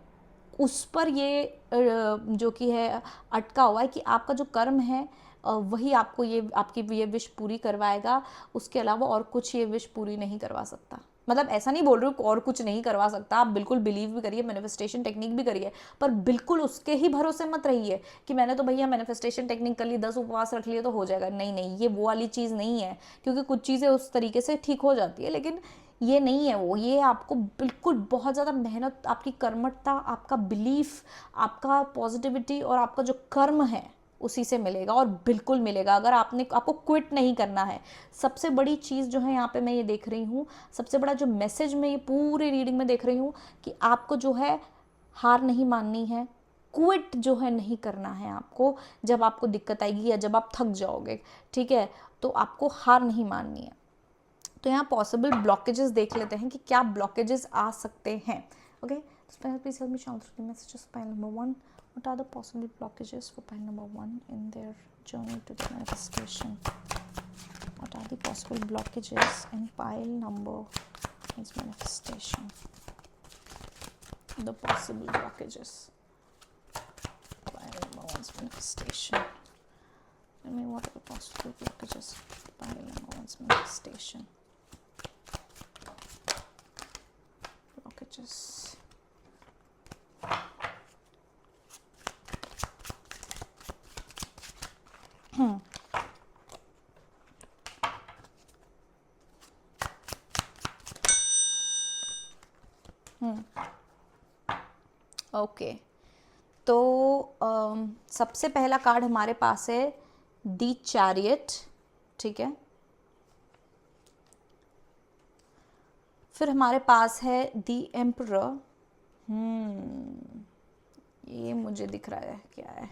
उस पर ये जो कि है अटका हुआ है, कि आपका जो कर्म है वही आपको आपकी ये विश पूरी करवाएगा, उसके अलावा और कुछ ये विश पूरी नहीं करवा सकता। मतलब ऐसा नहीं बोल रही हूँ और कुछ नहीं करवा सकता, आप बिल्कुल बिलीव भी करिए, मैनिफेस्टेशन टेक्निक भी करिए, पर बिल्कुल उसके ही भरोसे मत रहिए कि मैंने तो भैया मैनिफेस्टेशन टेक्निक कर ली, 10 उपवास रख लिए तो हो जाएगा। नहीं नहीं, ये वो वाली चीज़ नहीं है, क्योंकि कुछ चीज़ें उस तरीके से ठीक हो जाती है, लेकिन ये नहीं है वो। ये आपको बिल्कुल बहुत ज़्यादा मेहनत, आपकी कर्मठता, आपका बिलीफ, आपका पॉजिटिविटी और आपका जो कर्म है उसी से मिलेगा, और बिल्कुल मिलेगा अगर आपको क्विट नहीं करना है। सबसे बड़ी चीज़ जो है यहाँ पे मैं ये देख रही हूँ, सबसे बड़ा जो मैसेज मैं ये पूरी रीडिंग में देख रही हूँ, कि आपको जो है हार नहीं माननी है, क्विट जो है नहीं करना है आपको। जब आपको दिक्कत आएगी या जब आप थक जाओगे, ठीक है, तो आपको हार नहीं माननी है। तो यहाँ पॉसिबल ब्लॉकेजेस देख लेते हैं कि क्या ब्लॉकेजेस आ सकते हैं। ओके, प्लीज हेल्प मी शांत the messages pile number 1. What are the possible blockages for pile number 1 in their journey to the manifestation? What are the possible blockages in pile number is manifestation? The possible blockages. Pile number 1's manifestation. I mean, what are the possible blockages? Pile number 1's manifestation. Blockages. Okay, तो सबसे पहला card हमारे पास है दी chariot, ठीक है। फिर हमारे पास है दी एम्परर। ये मुझे दिख रहा है क्या है,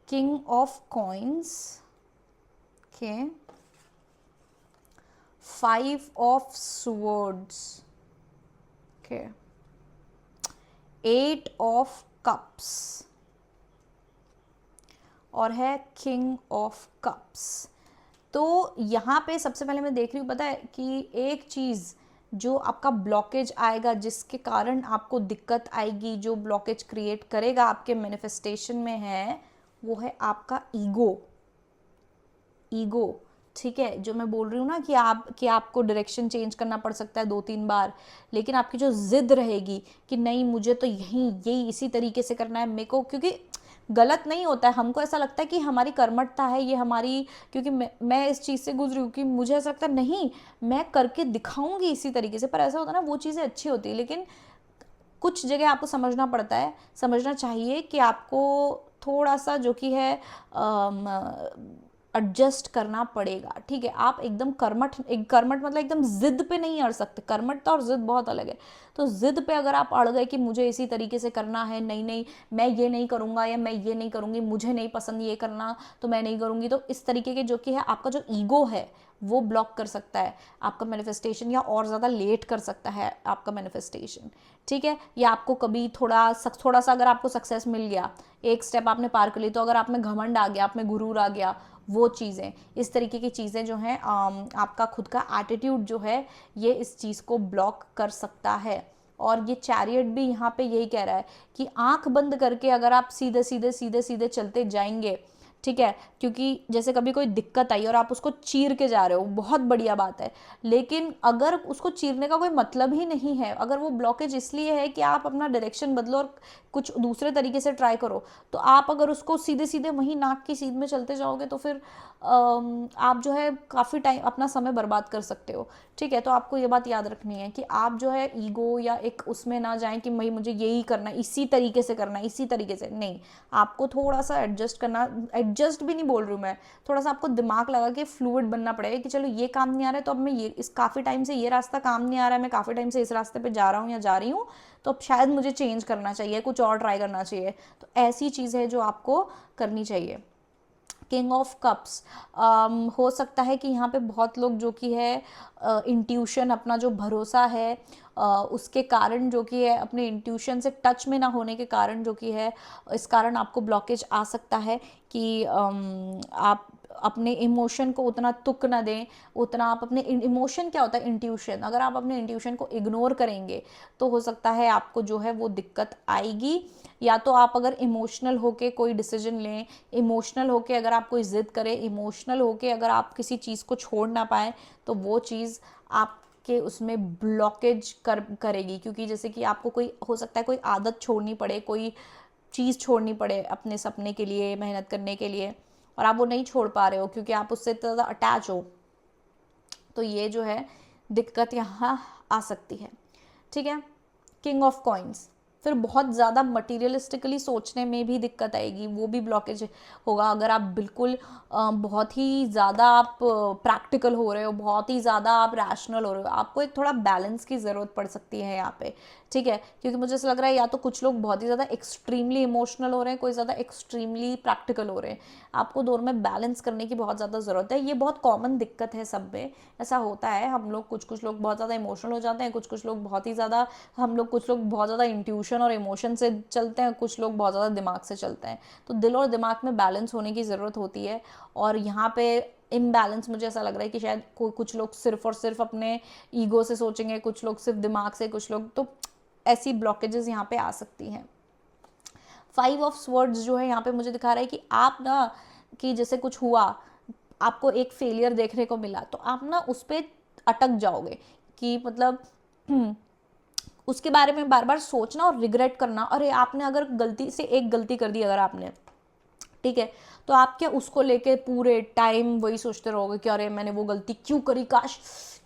king of coins, okay, 5 of swords, okay, 8 of cups और है किंग ऑफ कप्स। तो यहाँ पे सबसे पहले मैं देख रही हूँ, पता है कि एक चीज़ जो आपका ब्लॉकेज आएगा, जिसके कारण आपको दिक्कत आएगी, जो ब्लॉकेज क्रिएट करेगा आपके मैनिफेस्टेशन में है, वो है आपका ईगो, ठीक है। जो मैं बोल रही हूँ ना कि आपको डायरेक्शन चेंज करना पड़ सकता है 2-3 बार, लेकिन आपकी जो जिद रहेगी कि नहीं मुझे तो यही इसी तरीके से करना है मेरे को, क्योंकि गलत नहीं होता है, हमको ऐसा लगता है कि हमारी कर्मठता है ये हमारी, क्योंकि मैं इस चीज़ से गुजरी हूँ कि मुझे ऐसा लगता है नहीं मैं करके दिखाऊंगी इसी तरीके से, पर ऐसा होता है ना वो चीज़ें अच्छी होती है, लेकिन कुछ जगह आपको समझना पड़ता है, समझना चाहिए कि आपको थोड़ा सा जो कि है एडजस्ट करना पड़ेगा, ठीक है। आप एकदम कर्मठ मतलब एकदम जिद पे नहीं अड़ सकते, कर्मठता और जिद बहुत अलग है। तो जिद पे अगर आप अड़ गए कि मुझे इसी तरीके से करना है, नहीं मैं ये नहीं करूँगा या मैं ये नहीं करूँगी, मुझे नहीं पसंद ये करना तो मैं नहीं करूँगी, तो इस तरीके के जो कि है आपका जो ईगो है वो ब्लॉक कर सकता है आपका मैनिफेस्टेशन, या और ज़्यादा लेट कर सकता है आपका मैनिफेस्टेशन, ठीक है। या आपको कभी थोड़ा सा अगर आपको सक्सेस मिल गया, एक स्टेप आपने पार कर ली, तो अगर आप में घमंड आ गया, आप में गुरूर आ गया, वो चीज़ें, इस तरीके की चीज़ें जो हैं आपका खुद का एटीट्यूड जो है ये इस चीज़ को ब्लॉक कर सकता है। और ये चैरियट भी यहाँ पे यही कह रहा है कि आंख बंद करके अगर आप सीधे सीधे सीधे सीधे चलते जाएंगे, ठीक है, क्योंकि जैसे कभी कोई दिक्कत आई और आप उसको चीर के जा रहे हो, बहुत बढ़िया बात है, लेकिन अगर उसको चीरने का कोई मतलब ही नहीं है, अगर वो ब्लॉकेज इसलिए है कि आप अपना डायरेक्शन बदलो और कुछ दूसरे तरीके से ट्राई करो, तो आप अगर उसको सीधे सीधे वहीं नाक की सीध में चलते जाओगे तो फिर आप जो है काफ़ी टाइम अपना समय बर्बाद कर सकते हो, ठीक है। तो आपको ये बात याद रखनी है कि आप जो है ईगो या एक उसमें ना जाएं कि भाई मुझे यही करना है, इसी तरीके से करना है, इसी तरीके से नहीं, आपको थोड़ा सा एडजस्ट करना, एडजस्ट भी नहीं बोल रही हूँ मैं, थोड़ा सा आपको दिमाग लगा के फ्लूइड बनना पड़ेगा कि चलो ये काम नहीं आ रहा है तो अब मैं ये इस काफ़ी टाइम से ये रास्ता काम नहीं आ रहा है, मैं काफ़ी टाइम से इस रास्ते पे जा रहा हूँ या जा रही हूँ, तो अब शायद मुझे चेंज करना चाहिए, कुछ और ट्राई करना चाहिए। तो ऐसी चीज़ है जो आपको करनी चाहिए। किंग ऑफ कप्स, हो सकता है कि यहाँ पे बहुत लोग जो कि है इंट्यूशन, अपना जो भरोसा है उसके कारण जो कि है, अपने इंट्यूशन से टच में ना होने के कारण जो कि है, इस कारण आपको ब्लॉकेज आ सकता है कि आप अपने इमोशन को उतना तुक ना दें, उतना आप अपने इमोशन क्या होता है, इंट्यूशन, अगर आप अपने इंट्यूशन को इग्नोर करेंगे तो हो सकता है आपको जो है वो दिक्कत आएगी। या तो आप अगर इमोशनल होके कोई डिसीजन लें, इमोशनल होके अगर आप कोई ज़िद करें, इमोशनल होके अगर आप किसी चीज़ को छोड़ ना पाएँ, तो वो चीज़ आपके उसमें ब्लॉकेज करेगी, क्योंकि जैसे कि आपको कोई हो सकता है कोई आदत छोड़नी पड़े, कोई चीज़ छोड़नी पड़े अपने सपने के लिए, मेहनत करने के लिए, और आप वो नहीं छोड़ पा रहे हो क्योंकि आप उससे इतना ज़्यादा अटैच हो, तो ये जो है दिक्कत यहाँ आ सकती है, ठीक है। किंग ऑफ कॉइन्स, फिर बहुत ज़्यादा मटीरियलिस्टिकली सोचने में भी दिक्कत आएगी, वो भी ब्लॉकेज होगा। अगर आप बिल्कुल बहुत ही ज़्यादा आप प्रैक्टिकल हो रहे हो, बहुत ही ज़्यादा आप रैशनल हो रहे हो, आपको एक थोड़ा बैलेंस की ज़रूरत पड़ सकती है यहाँ पे, ठीक है, क्योंकि मुझे ऐसा लग रहा है या तो कुछ लोग बहुत ही ज़्यादा एक्सट्रीमली इमोशनल हो रहे हैं, कोई ज़्यादा एक्सट्रीमली प्रैक्टिकल हो रहे हैं, आपको दोनों में बैलेंस करने की बहुत ज़्यादा ज़रूरत है। ये बहुत कॉमन दिक्कत है सब में, ऐसा होता है, हम लोग कुछ लोग बहुत ज़्यादा इमोशनल हो जाते हैं, कुछ लोग बहुत ही ज़्यादा, कुछ लोग बहुत ज़्यादा इंट्यूशन और इमोशन से चलते हैं, कुछ लोग बहुत ज़्यादा दिमाग से चलते हैं, तो दिल और दिमाग में बैलेंस होने की ज़रूरत होती है। और यहाँ पे इम्बैलेंस मुझे ऐसा लग रहा है कि शायद कुछ लोग सिर्फ और सिर्फ अपने ईगो से सोचेंगे, कुछ लोग सिर्फ दिमाग से, कुछ लोग, तो ऐसी ब्लॉकेजेस यहाँ पे आ सकती हैं। 5 ऑफ स्वर्ड्स जो है यहाँ पे मुझे दिखा रहा है कि आप ना, कि जैसे कुछ हुआ, आपको एक फेलियर देखने को मिला, तो आप ना उस पर अटक जाओगे कि मतलब उसके बारे में बार बार सोचना और रिग्रेट करना। अरे आपने अगर गलती से एक गलती कर दी अगर आपने, ठीक है, तो आप क्या उसको लेके पूरे टाइम वही सोचते रहोगे कि अरे मैंने वो गलती क्यों करी, काश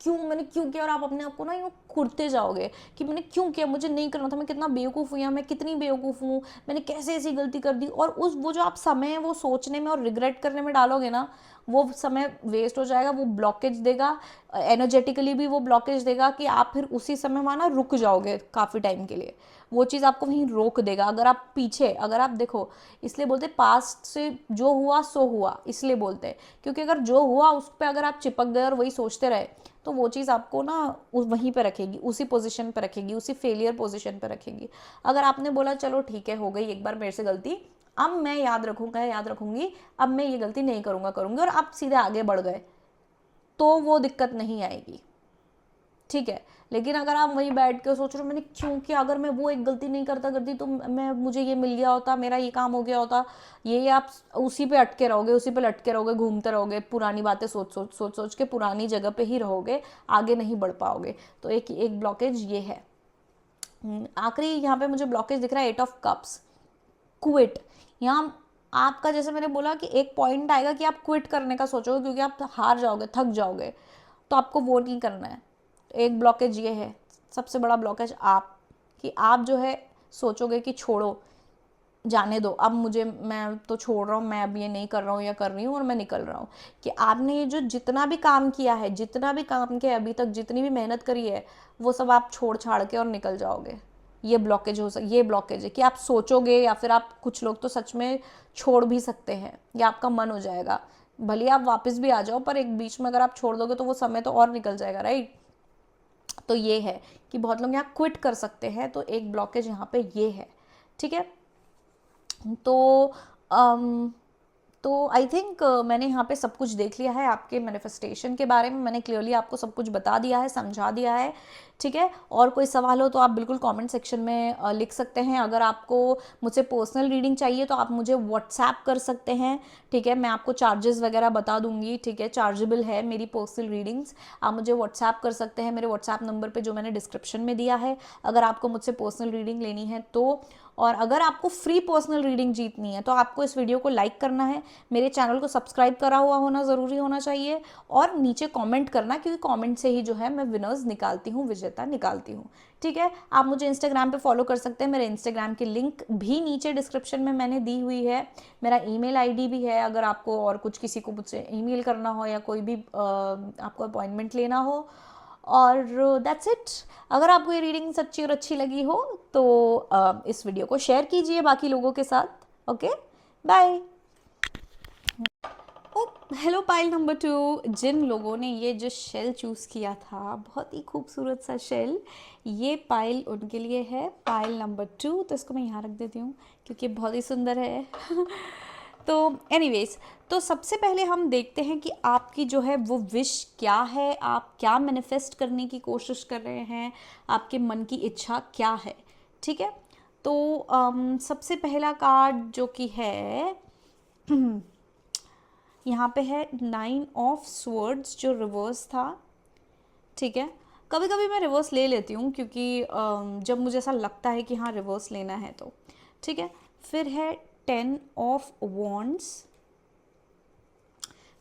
मैंने क्यों किया, और आप अपने आप को ना यूँ खुरते जाओगे कि मैंने क्यों किया, मुझे नहीं करना था, मैं कितना बेवकूफ़ हूँ या मैं कितनी बेवकूफ़ हूँ, मैंने कैसे ऐसी गलती कर दी। और वो जो आप समय है वो सोचने में और रिग्रेट करने में डालोगे ना, वो समय वेस्ट हो जाएगा, वो ब्लॉकेज देगा, एनर्जेटिकली भी वो ब्लॉकेज देगा कि आप फिर उसी समय वहाँ ना रुक जाओगे काफ़ी टाइम के लिए, वो चीज़ आपको वहीं रोक देगा। अगर आप पीछे, अगर आप देखो, इसलिए बोलते पास्ट से जो हुआ सो हुआ, इसलिए बोलते हैं क्योंकि अगर जो हुआ उस पर अगर आप चिपक गए और वही सोचते रहे, तो वो चीज़ आपको ना वहीं पे रखेगी, उसी पोजीशन पे रखेगी, उसी फेलियर पोजीशन पे रखेगी। अगर आपने बोला चलो ठीक है, हो गई एक बार मेरे से गलती, अब मैं याद रखूंगी, अब मैं ये गलती नहीं करूंगी, और आप सीधे आगे बढ़ गए, तो वो दिक्कत नहीं आएगी, ठीक है। लेकिन अगर आप वहीं बैठ के सोच रहे हो मैंने क्यों किया, अगर मैं वो एक गलती नहीं करती तो मुझे ये मिल गया होता, मेरा ये काम हो गया होता, ये आप उसी पे अटके रहोगे, घूमते रहोगे, पुरानी बातें सोच के पुरानी जगह पे ही रहोगे, आगे नहीं बढ़ पाओगे। तो एक ब्लॉकेज ये है। आखिरी यहाँ पे मुझे ब्लॉकेज दिख रहा है 8 ऑफ कप्स, क्विट। यहाँ आपका, जैसे मैंने बोला कि एक पॉइंट आएगा कि आप क्विट करने का सोचोगे क्योंकि आप हार जाओगे, थक जाओगे, तो आपको वो नहीं करना है। एक ब्लॉकेज ये है, सबसे बड़ा ब्लॉकेज कि आप जो है सोचोगे कि छोड़ो, जाने दो, अब मैं तो छोड़ रहा हूँ, मैं अब ये नहीं कर रहा हूँ या कर रही हूँ और मैं निकल रहा हूँ, कि आपने ये जो जितना भी काम किया है, अभी तक जितनी भी मेहनत करी है, वो सब आप छोड़ छाड़ के और निकल जाओगे। ये ब्लॉकेज है कि आप सोचोगे, या फिर आप, कुछ लोग तो सच में छोड़ भी सकते हैं, या आपका मन हो जाएगा, भले आप वापस भी आ जाओ, पर एक बीच में अगर आप छोड़ दोगे तो वो समय तो और निकल जाएगा, राइट। तो ये है कि बहुत लोग यहाँ क्विट कर सकते हैं, तो एक ब्लॉकेज यहाँ पे ये है, ठीक है। तो तो आई थिंक मैंने यहाँ पे सब कुछ देख लिया है। आपके मैनिफेस्टेशन के बारे में मैंने क्लियरली आपको सब कुछ बता दिया है, समझा दिया है, ठीक है। और कोई सवाल हो तो आप बिल्कुल कमेंट सेक्शन में लिख सकते हैं। अगर आपको मुझसे पर्सनल रीडिंग चाहिए तो आप मुझे व्हाट्सएप कर सकते हैं, ठीक है। मैं आपको चार्जेस वगैरह बता दूंगी, ठीक है। चार्जेबल है मेरी पर्सनल रीडिंग्स। आप मुझे व्हाट्सएप कर सकते हैं मेरे व्हाट्सएप नंबर पे जो मैंने डिस्क्रिप्शन में दिया है, अगर आपको मुझसे पर्सनल रीडिंग लेनी है तो। और अगर आपको फ्री पर्सनल रीडिंग जीतनी है तो आपको इस वीडियो को लाइक करना है, मेरे चैनल को सब्सक्राइब करा हुआ होना ज़रूरी होना चाहिए, और नीचे कमेंट करना, क्योंकि कमेंट से ही जो है मैं विनर्स निकालती हूँ, विजेता निकालती हूँ, ठीक है। आप मुझे इंस्टाग्राम पे फॉलो कर सकते हैं, मेरे इंस्टाग्राम की लिंक भी नीचे डिस्क्रिप्शन में मैंने दी हुई है। मेरा ईमेल आईडी भी है, अगर आपको और कुछ किसी को मुझसे ईमेल करना हो या कोई भी आपको अपॉइंटमेंट लेना हो। और दैट्स इट। अगर आपको ये रीडिंग सच्ची और अच्छी लगी हो तो इस वीडियो को शेयर कीजिए बाकी लोगों के साथ। Okay, bye. Hello pile number 2। जिन लोगों ने ये जो शेल चूज़ किया था, बहुत ही खूबसूरत सा शेल, ये पाइल उनके लिए है, पाइल नंबर 2। तो इसको मैं यहाँ रख देती हूँ क्योंकि बहुत ही सुंदर है। तो एनीवेज, तो सबसे पहले हम देखते हैं कि आपकी जो है वो विश क्या है, आप क्या मैनिफेस्ट करने की कोशिश कर रहे हैं, आपके मन की इच्छा क्या है, ठीक है। तो सबसे पहला कार्ड जो कि है यहाँ पे है 9 ऑफ स्वर्ड्स, जो रिवर्स था, ठीक है। कभी कभी मैं रिवर्स ले लेती हूँ क्योंकि जब मुझे ऐसा लगता है कि हाँ रिवर्स लेना है तो, ठीक है। फिर है 10 ऑफ वॉन्ड्स,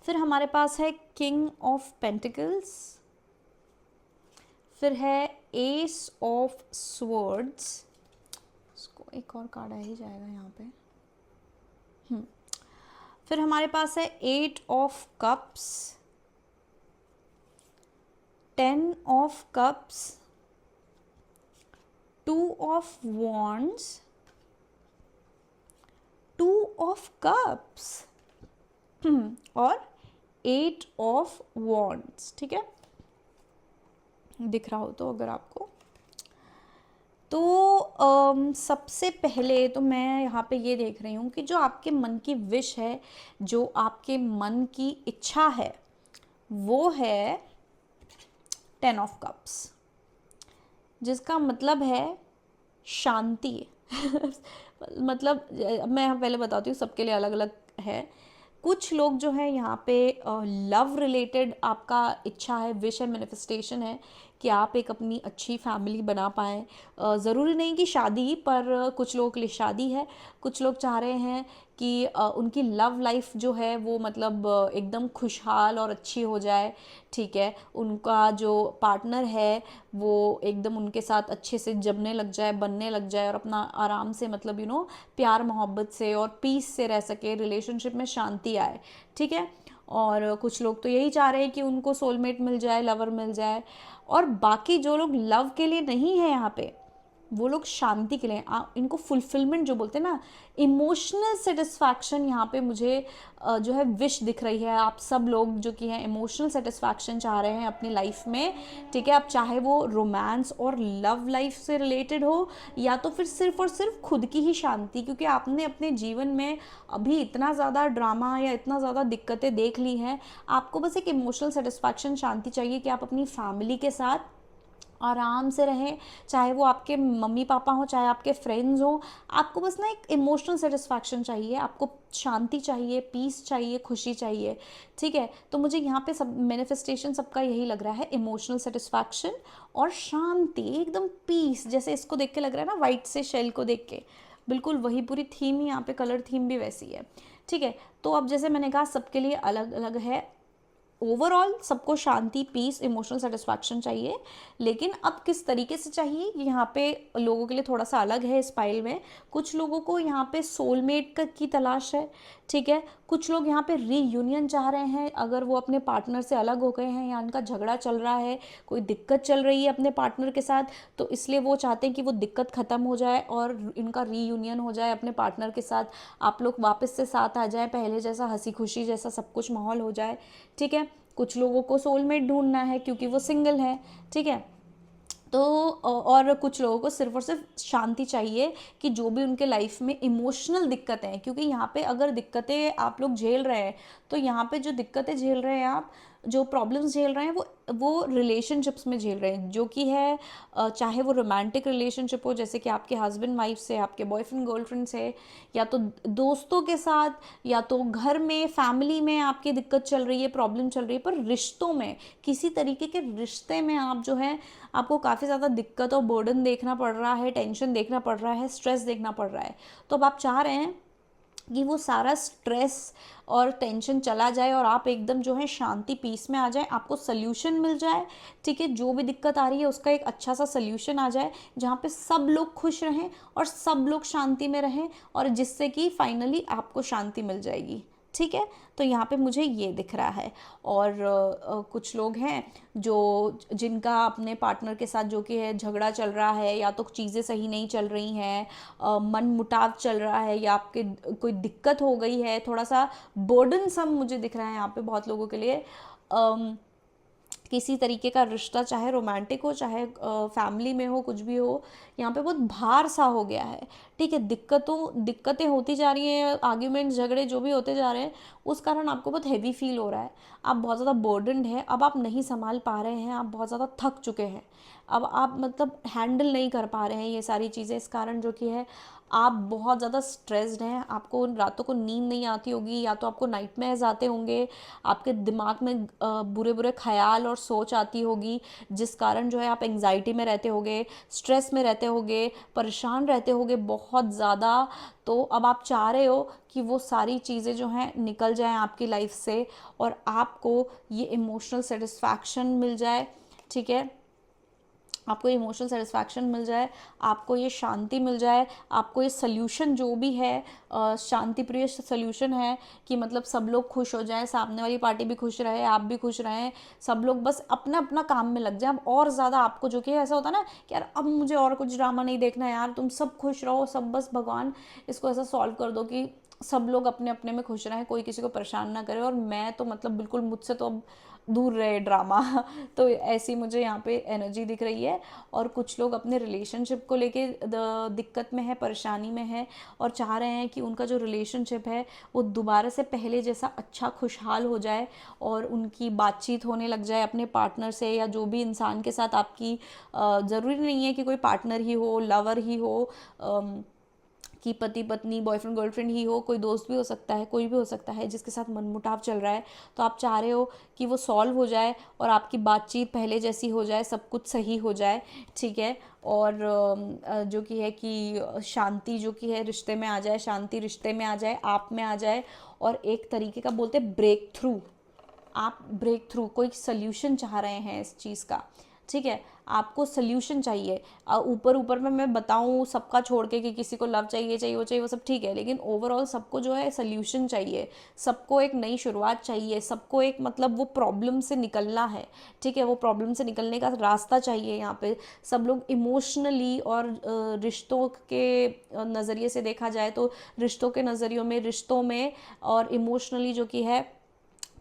फिर हमारे पास है किंग ऑफ पेंटिकल्स, फिर है एस ऑफ स्वर्ड्स। इसको एक और कार्ड आ ही जाएगा यहाँ पे। फिर हमारे पास है 8 of cups, 10 of cups, 2 of wands, 2 of cups और 8 ऑफ वॉन्ड्स, ठीक है। दिख रहा हो तो अगर आपको तो सबसे पहले तो मैं यहाँ पे ये देख रही हूँ कि जो आपके मन की विश है, जो आपके मन की इच्छा है, वो है 10 ऑफ कप्स, जिसका मतलब है शांति। मतलब मैं पहले बताती हूँ, सबके लिए अलग अलग है। कुछ लोग जो है यहाँ पे लव रिलेटेड आपका इच्छा है, विश है, मैनिफेस्टेशन है कि आप एक अपनी अच्छी फैमिली बना पाएँ। ज़रूरी नहीं कि शादी, पर कुछ लोगों के लिए शादी है। कुछ लोग चाह रहे हैं कि उनकी लव लाइफ जो है वो मतलब एकदम खुशहाल और अच्छी हो जाए, ठीक है। उनका जो पार्टनर है वो एकदम उनके साथ अच्छे से जमने लग जाए, बनने लग जाए, और अपना आराम से मतलब प्यार मोहब्बत से और पीस से रह सके, रिलेशनशिप में शांति आए, ठीक है। और कुछ लोग तो यही चाह रहे हैं कि उनको सोलमेट मिल जाए, लवर मिल जाए। और बाकी जो लोग लव के लिए नहीं है यहाँ पे, वो लोग शांति के लिए, इनको फुलफिलमेंट जो बोलते हैं ना, इमोशनल सेटिस्फैक्शन यहाँ पे मुझे जो है विश दिख रही है। आप सब लोग जो कि हैं इमोशनल सेटिस्फैक्शन चाह रहे हैं अपनी लाइफ में, ठीक है। आप चाहे वो रोमांस और लव लाइफ से रिलेटेड हो या तो फिर सिर्फ और सिर्फ खुद की ही शांति, क्योंकि आपने अपने जीवन में अभी इतना ज़्यादा ड्रामा या इतना ज़्यादा दिक्कतें देख ली हैं। आपको बस एक इमोशनल सेटिस्फैक्शन, शांति चाहिए कि आप अपनी फैमिली के साथ आराम से रहें, चाहे वो आपके मम्मी पापा हो, चाहे आपके फ्रेंड्स हो। आपको बस ना एक इमोशनल सेटिस्फैक्शन चाहिए, आपको शांति चाहिए, पीस चाहिए, खुशी चाहिए, ठीक है। तो मुझे यहाँ पे सब मैनिफेस्टेशन सबका यही लग रहा है, इमोशनल सेटिस्फैक्शन और शांति, एकदम पीस। जैसे इसको देख के लग रहा है ना, वाइट से शेल को देख के, बिल्कुल वही पूरी थीम ही यहाँ पे, कलर थीम भी वैसी है, ठीक है। तो अब जैसे मैंने कहा सबके लिए अलग अलग है। ओवरऑल सबको शांति, पीस, इमोशनल सेटिस्फैक्शन चाहिए, लेकिन अब किस तरीके से चाहिए यहाँ पे लोगों के लिए थोड़ा सा अलग है इस पाइल में। कुछ लोगों को यहाँ पे सोलमेट की तलाश है, ठीक है। कुछ लोग यहाँ पे रीयूनियन चाह रहे हैं, अगर वो अपने पार्टनर से अलग हो गए हैं या उनका झगड़ा चल रहा है, कोई दिक्कत चल रही है अपने पार्टनर के साथ, तो इसलिए वो चाहते हैं कि वो दिक्कत ख़त्म हो जाए और इनका रीयूनियन हो जाए अपने पार्टनर के साथ, आप लोग वापस से साथ आ जाए, पहले जैसा हंसी खुशी जैसा सब कुछ माहौल हो जाए, ठीक है। कुछ लोगों को सोलमेट ढूंढना है क्योंकि वो सिंगल है, ठीक है। तो और कुछ लोगों को सिर्फ और सिर्फ शांति चाहिए कि जो भी उनके लाइफ में इमोशनल दिक्कतें हैं, क्योंकि यहाँ पे अगर दिक्कतें आप लोग झेल रहे हैं तो यहाँ पे जो दिक्कतें झेल रहे हैं आप, जो प्रॉब्लम्स झेल रहे हैं वो रिलेशनशिप्स में झेल रहे हैं, जो कि है चाहे वो रोमांटिक रिलेशनशिप हो जैसे कि आपके हस्बैंड वाइफ से, आपके बॉयफ्रेंड गर्लफ्रेंड से, या तो दोस्तों के साथ, या तो घर में फैमिली में आपकी दिक्कत चल रही है, प्रॉब्लम चल रही है, पर रिश्तों में, किसी तरीके के रिश्ते में आप जो है आपको काफ़ी ज़्यादा दिक्कत और बर्डन देखना पड़ रहा है, टेंशन देखना पड़ रहा है, स्ट्रेस देखना पड़ रहा है। तो अब आप चाह रहे हैं कि वो सारा स्ट्रेस और टेंशन चला जाए और आप एकदम जो है शांति पीस में आ जाए, आपको सल्यूशन मिल जाए, ठीक है, जो भी दिक्कत आ रही है उसका एक अच्छा सा सल्यूशन आ जाए जहाँ पे सब लोग खुश रहें और सब लोग शांति में रहें, और जिससे कि फाइनली आपको शांति मिल जाएगी। ठीक है, तो यहाँ पे मुझे ये दिख रहा है। और कुछ लोग हैं जो जिनका अपने पार्टनर के साथ जो कि है झगड़ा चल रहा है, या तो चीज़ें सही नहीं चल रही हैं, मन मुटाव चल रहा है, या आपके कोई दिक्कत हो गई है, थोड़ा सा बर्डन सम मुझे दिख रहा है यहाँ पे बहुत लोगों के लिए। किसी तरीके का रिश्ता, चाहे रोमांटिक हो चाहे फैमिली में हो, कुछ भी हो, यहाँ पे बहुत भार सा हो गया है। ठीक है, दिक्कतें होती जा रही हैं, आर्ग्यूमेंट्स झगड़े जो भी होते जा रहे हैं, उस कारण आपको बहुत हैवी फील हो रहा है, आप बहुत ज़्यादा बर्डनड है, अब आप नहीं संभाल पा रहे हैं, आप बहुत ज़्यादा थक चुके हैं, अब आप मतलब हैंडल नहीं कर पा रहे हैं ये सारी चीज़ें, इस कारण जो कि है आप बहुत ज़्यादा स्ट्रेस्ड हैं, आपको उन रातों को नींद नहीं आती होगी, या तो आपको नाइटमेयर्स आते होंगे, आपके दिमाग में बुरे बुरे ख्याल और सोच आती होगी, जिस कारण जो है आप एंग्जाइटी में रहते होगे, स्ट्रेस में रहते होगे, परेशान रहते होगे बहुत ज़्यादा। तो अब आप चाह रहे हो कि वो सारी चीज़ें जो हैं निकल जाएं आपकी लाइफ से, और आपको ये इमोशनल सेटिस्फैक्शन मिल जाए। ठीक है, आपको इमोशनल सेटिस्फैक्शन मिल जाए, आपको ये शांति मिल जाए, आपको ये सल्यूशन जो भी है शांति प्रिय सल्यूशन है कि मतलब सब लोग खुश हो जाएं, सामने वाली पार्टी भी खुश रहे, आप भी खुश रहें, सब लोग बस अपना अपना काम में लग जाए। अब और ज़्यादा आपको जो कि ऐसा होता है ना कि यार अब मुझे और कुछ ड्रामा नहीं देखना है यार, तुम सब खुश रहो, सब बस भगवान इसको ऐसा सॉल्व कर दो कि सब लोग अपने अपने में खुश रहें, कोई किसी को परेशान ना करे, और मैं तो मतलब बिल्कुल मुझसे तो अब दूर रहे ड्रामा। तो ऐसी मुझे यहाँ पे एनर्जी दिख रही है। और कुछ लोग अपने रिलेशनशिप को लेके दिक्कत में है, परेशानी में है, और चाह रहे हैं कि उनका जो रिलेशनशिप है वो दोबारा से पहले जैसा अच्छा खुशहाल हो जाए, और उनकी बातचीत होने लग जाए अपने पार्टनर से, या जो भी इंसान के साथ आपकी ज़रूरी नहीं है कि कोई पार्टनर ही हो, लवर ही हो, कि पति पत्नी बॉयफ्रेंड गर्लफ्रेंड ही हो, कोई दोस्त भी हो सकता है, कोई भी हो सकता है जिसके साथ मनमुटाव चल रहा है। तो आप चाह रहे हो कि वो सॉल्व हो जाए और आपकी बातचीत पहले जैसी हो जाए, सब कुछ सही हो जाए। ठीक है, और जो कि है कि शांति जो कि है रिश्ते में आ जाए, शांति रिश्ते में आ जाए, आप में आ जाए, और एक तरीके का बोलते ब्रेक थ्रू, आप ब्रेक थ्रू कोई सल्यूशन चाह रहे हैं इस चीज़ का। ठीक है, आपको सल्यूशन चाहिए। ऊपर ऊपर में मैं बताऊँ सबका छोड़ के कि किसी को लव चाहिए चाहिए वो सब ठीक है, लेकिन ओवरऑल सबको जो है सल्यूशन चाहिए, सबको एक नई शुरुआत चाहिए, सबको एक मतलब वो प्रॉब्लम से निकलना है। ठीक है, वो प्रॉब्लम से निकलने का रास्ता चाहिए। यहाँ पे सब लोग इमोशनली और रिश्तों के नज़रिए से देखा जाए तो रिश्तों के नज़रियों में, रिश्तों में और इमोशनली जो कि है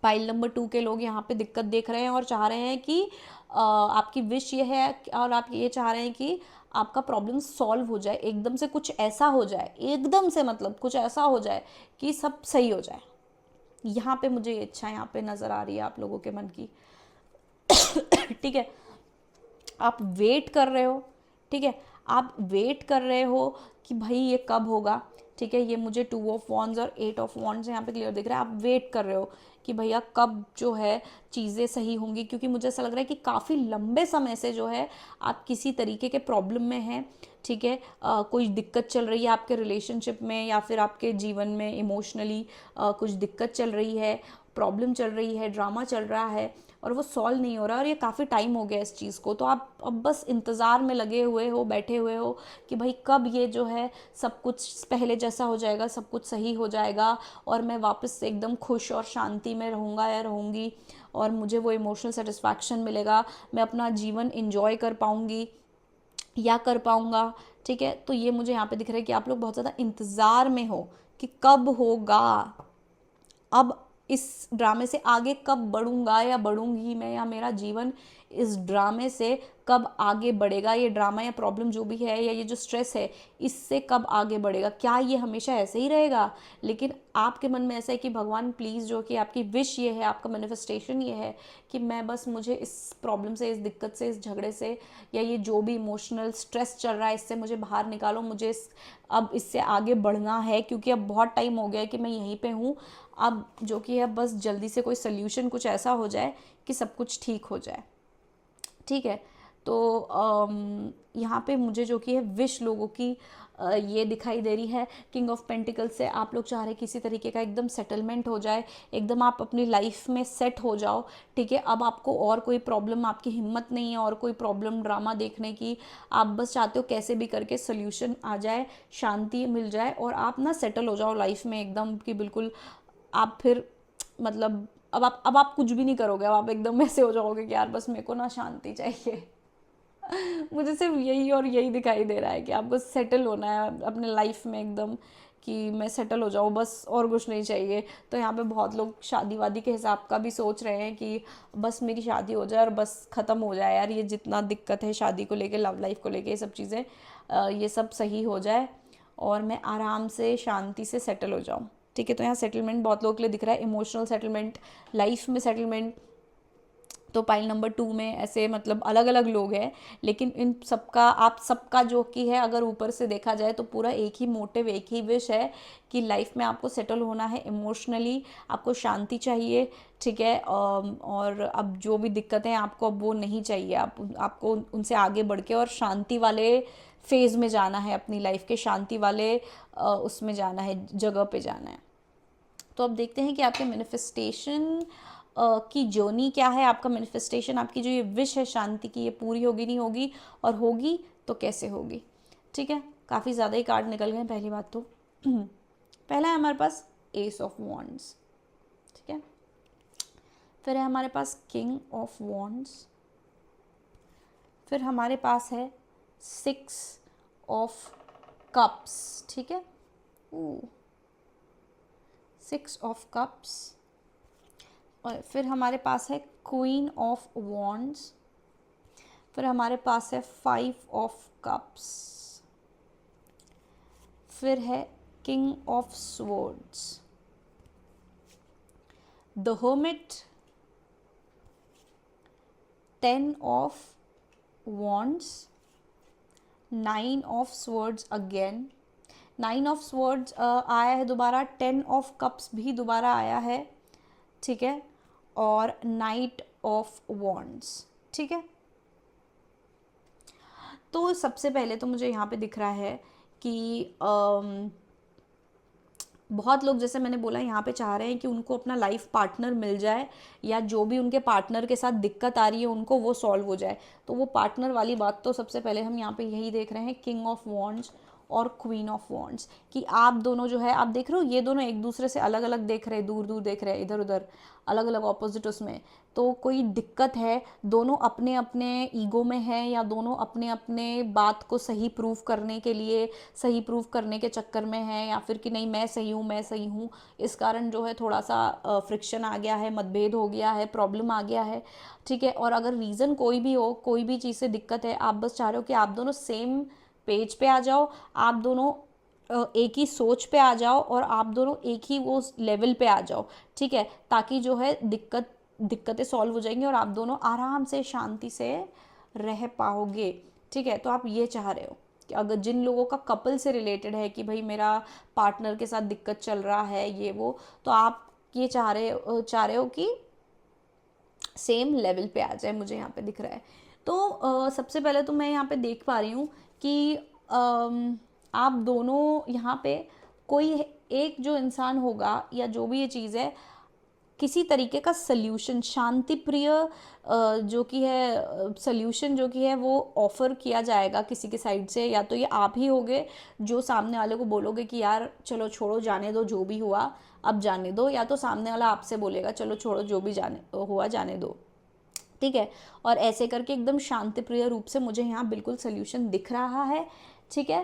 पाइल नंबर 2 के लोग यहाँ पे दिक्कत देख रहे हैं, और चाह रहे हैं कि आपकी विश ये है, और आप ये चाह रहे हैं कि आपका प्रॉब्लम सॉल्व हो जाए, एकदम से कुछ ऐसा हो जाए, एकदम से मतलब कुछ ऐसा हो जाए कि सब सही हो जाए। यहाँ पे मुझे ये इच्छा यहाँ पे नज़र आ रही है आप लोगों के मन की। ठीक है, आप वेट कर रहे हो। ठीक है, आप वेट कर रहे हो कि भाई ये कब होगा। ठीक है, ये मुझे 2 ऑफ वॉन्ड्स और 8 ऑफ वॉन्ड्स यहाँ पे क्लियर दिख रहा है। आप वेट कर रहे हो कि भैया कब जो है चीज़ें सही होंगी, क्योंकि मुझे ऐसा लग रहा है कि काफ़ी लंबे समय से जो है आप किसी तरीके के प्रॉब्लम में हैं। ठीक है, कोई दिक्कत चल रही है आपके रिलेशनशिप में, या फिर आपके जीवन में इमोशनली कुछ दिक्कत चल रही है, प्रॉब्लम चल रही है, ड्रामा चल रहा है, और वो सॉल्व नहीं हो रहा, और ये काफ़ी टाइम हो गया इस चीज़ को। तो आप अब बस इंतज़ार में लगे हुए हो, बैठे हुए हो कि भाई कब ये जो है सब कुछ पहले जैसा हो जाएगा, सब कुछ सही हो जाएगा, और मैं वापस से एकदम खुश और शांति में रहूँगा या रहूँगी, और मुझे वो इमोशनल सेटिस्फैक्शन मिलेगा, मैं अपना जीवन इंजॉय कर पाऊँगी या कर पाऊँगा। ठीक है, तो ये मुझे यहाँ पे दिख रहा है कि आप लोग बहुत ज़्यादा इंतज़ार में हो कि कब होगा, अब इस ड्रामे से आगे कब बढ़ूंगा या बढ़ूंगी मैं, या मेरा जीवन इस ड्रामे से कब आगे बढ़ेगा, ये ड्रामा या प्रॉब्लम जो भी है या ये जो स्ट्रेस है इससे कब आगे बढ़ेगा, क्या ये हमेशा ऐसे ही रहेगा। लेकिन आपके मन में ऐसा है कि भगवान प्लीज़, जो कि आपकी विश ये है, आपका मैनिफेस्टेशन ये है कि मैं बस, मुझे इस प्रॉब्लम से, इस दिक्कत से, इस झगड़े से या ये जो भी इमोशनल स्ट्रेस चल रहा है इससे मुझे बाहर निकालो, मुझे अब इससे आगे बढ़ना है, क्योंकि अब बहुत टाइम हो गया है कि मैं यहीं पे हूँ। अब जो कि है बस जल्दी से कोई सल्यूशन कुछ ऐसा हो जाए कि सब कुछ ठीक हो जाए। ठीक है, तो यहाँ पे मुझे जो कि है विश लोगों की ये दिखाई दे रही है। किंग ऑफ पेंटिकल से आप लोग चाह रहे हैं किसी तरीके का एकदम सेटलमेंट हो जाए, एकदम आप अपनी लाइफ में सेट हो जाओ। ठीक है, अब आपको और कोई प्रॉब्लम, आपकी हिम्मत नहीं है और कोई प्रॉब्लम ड्रामा देखने की। आप बस चाहते हो कैसे भी करके सोल्यूशन आ जाए, शांति मिल जाए और आप ना सेटल हो जाओ लाइफ में एकदम, कि बिल्कुल आप फिर मतलब अब आप कुछ भी नहीं करोगे, अब आप एकदम ऐसे हो जाओगे कि यार बस मेरे को ना शांति चाहिए। मुझे सिर्फ यही और यही दिखाई दे रहा है कि आपको सेटल होना है अपने लाइफ में एकदम, कि मैं सेटल हो जाऊँ बस, और कुछ नहीं चाहिए। तो यहाँ पे बहुत लोग शादी वादी के हिसाब का भी सोच रहे हैं कि बस मेरी शादी हो जाए और बस ख़त्म हो जाए यार, ये जितना दिक्कत है शादी को लेके, लव लाइफ को लेके, ये सब चीज़ें ये सब सही हो जाए और मैं आराम से शांति से सेटल हो जाऊँ। ठीक है, तो यहाँ सेटलमेंट बहुत लोगों के लिए दिख रहा है, इमोशनल सेटलमेंट, लाइफ में सेटलमेंट। तो पाइल नंबर 2 में ऐसे मतलब अलग अलग लोग हैं, लेकिन इन सबका, आप सबका जो कि है, अगर ऊपर से देखा जाए तो पूरा एक ही मोटिव, एक ही विश है कि लाइफ में आपको सेटल होना है इमोशनली, आपको शांति चाहिए। ठीक है, और अब जो भी दिक्कतें हैं आपको अब वो नहीं चाहिए, आपको उनसे आगे बढ़ के और शांति वाले फेज़ में जाना है, अपनी लाइफ के शांति वाले उसमें जाना है, जगह पे जाना है। तो अब देखते हैं कि आपके मैनिफेस्टेशन की जर्नी क्या है, आपका मैनिफेस्टेशन, आपकी जो ये विश है शांति की, ये पूरी होगी नहीं होगी, और होगी तो कैसे होगी। ठीक है, काफ़ी ज़्यादा ही कार्ड निकल गए पहली बात तो। पहला है हमारे पास एस ऑफ वॉन्ड्स। ठीक है, फिर है हमारे पास किंग ऑफ वॉन्ड्स, फिर हमारे पास है 6 ऑफ कप्स। ठीक है, 6 ऑफ कप्स, और फिर हमारे पास है क्वीन ऑफ वॉन्ड्स, फिर हमारे पास है 5 ऑफ कप्स, फिर है king of swords, the hermit, 10 of wands, 9 of swords again, 9 of swords आया है दोबारा, 10 ऑफ कप्स भी दोबारा आया है। ठीक है, और नाइट ऑफ वॉन्ड्स। ठीक है, तो सबसे पहले तो मुझे यहाँ पे दिख रहा है कि बहुत लोग, जैसे मैंने बोला, यहाँ पे चाह रहे हैं कि उनको अपना लाइफ पार्टनर मिल जाए, या जो भी उनके पार्टनर के साथ दिक्कत आ रही है उनको वो सॉल्व हो जाए। तो वो पार्टनर वाली बात तो सबसे पहले हम यहाँ पे यही देख रहे हैं, किंग ऑफ वॉन्ड्स और क्वीन ऑफ वॉन्ड्स, कि आप दोनों जो है, आप देख रहे हो ये दोनों एक दूसरे से अलग अलग देख रहे हैं, दूर दूर देख रहे हैं, इधर उधर अलग अलग ऑपोजिट उसमें। तो कोई दिक्कत है, दोनों अपने अपने ईगो में है, या दोनों अपने अपने बात को सही प्रूव करने के लिए, सही प्रूव करने के चक्कर में है, या फिर कि नहीं मैं सही हूँ, मैं सही हूँ, इस कारण जो है थोड़ा सा फ्रिक्शन आ गया है, मतभेद हो गया है, प्रॉब्लम आ गया है। ठीक है, और अगर रीज़न कोई भी हो, कोई भी चीज़ से दिक्कत है, आप बस चाह रहे हो कि आप दोनों सेम पेज पे आ जाओ, आप दोनों एक ही सोच पे आ जाओ, और आप दोनों एक ही वो लेवल पे आ जाओ। ठीक है, ताकि जो है दिक्कतें सॉल्व हो जाएंगी और आप दोनों आराम से शांति से रह पाओगे। ठीक है, तो आप ये चाह रहे हो कि अगर जिन लोगों का कपल से रिलेटेड है कि भाई मेरा पार्टनर के साथ दिक्कत चल रहा है ये वो, तो आप ये चाह रहे हो कि सेम लेवल पे आ जाए, मुझे यहाँ पे दिख रहा है। तो सबसे पहले तो मैं यहाँ पे देख पा रही हूँ कि आप दोनों यहाँ पे, कोई एक जो इंसान होगा या जो भी ये चीज़ है, किसी तरीके का सल्यूशन, शांति प्रिय जो कि है सल्यूशन जो कि है वो ऑफ़र किया जाएगा किसी के साइड से। या तो ये आप ही होगे जो सामने वाले को बोलोगे कि यार चलो छोड़ो, जाने दो, जो भी हुआ अब जाने दो, या तो सामने वाला आपसे बोलेगा चलो छोड़ो, जो भी जाने हुआ जाने दो। ठीक है, और ऐसे करके एकदम शांतिप्रिय रूप से मुझे यहाँ बिल्कुल सल्यूशन दिख रहा है। ठीक है,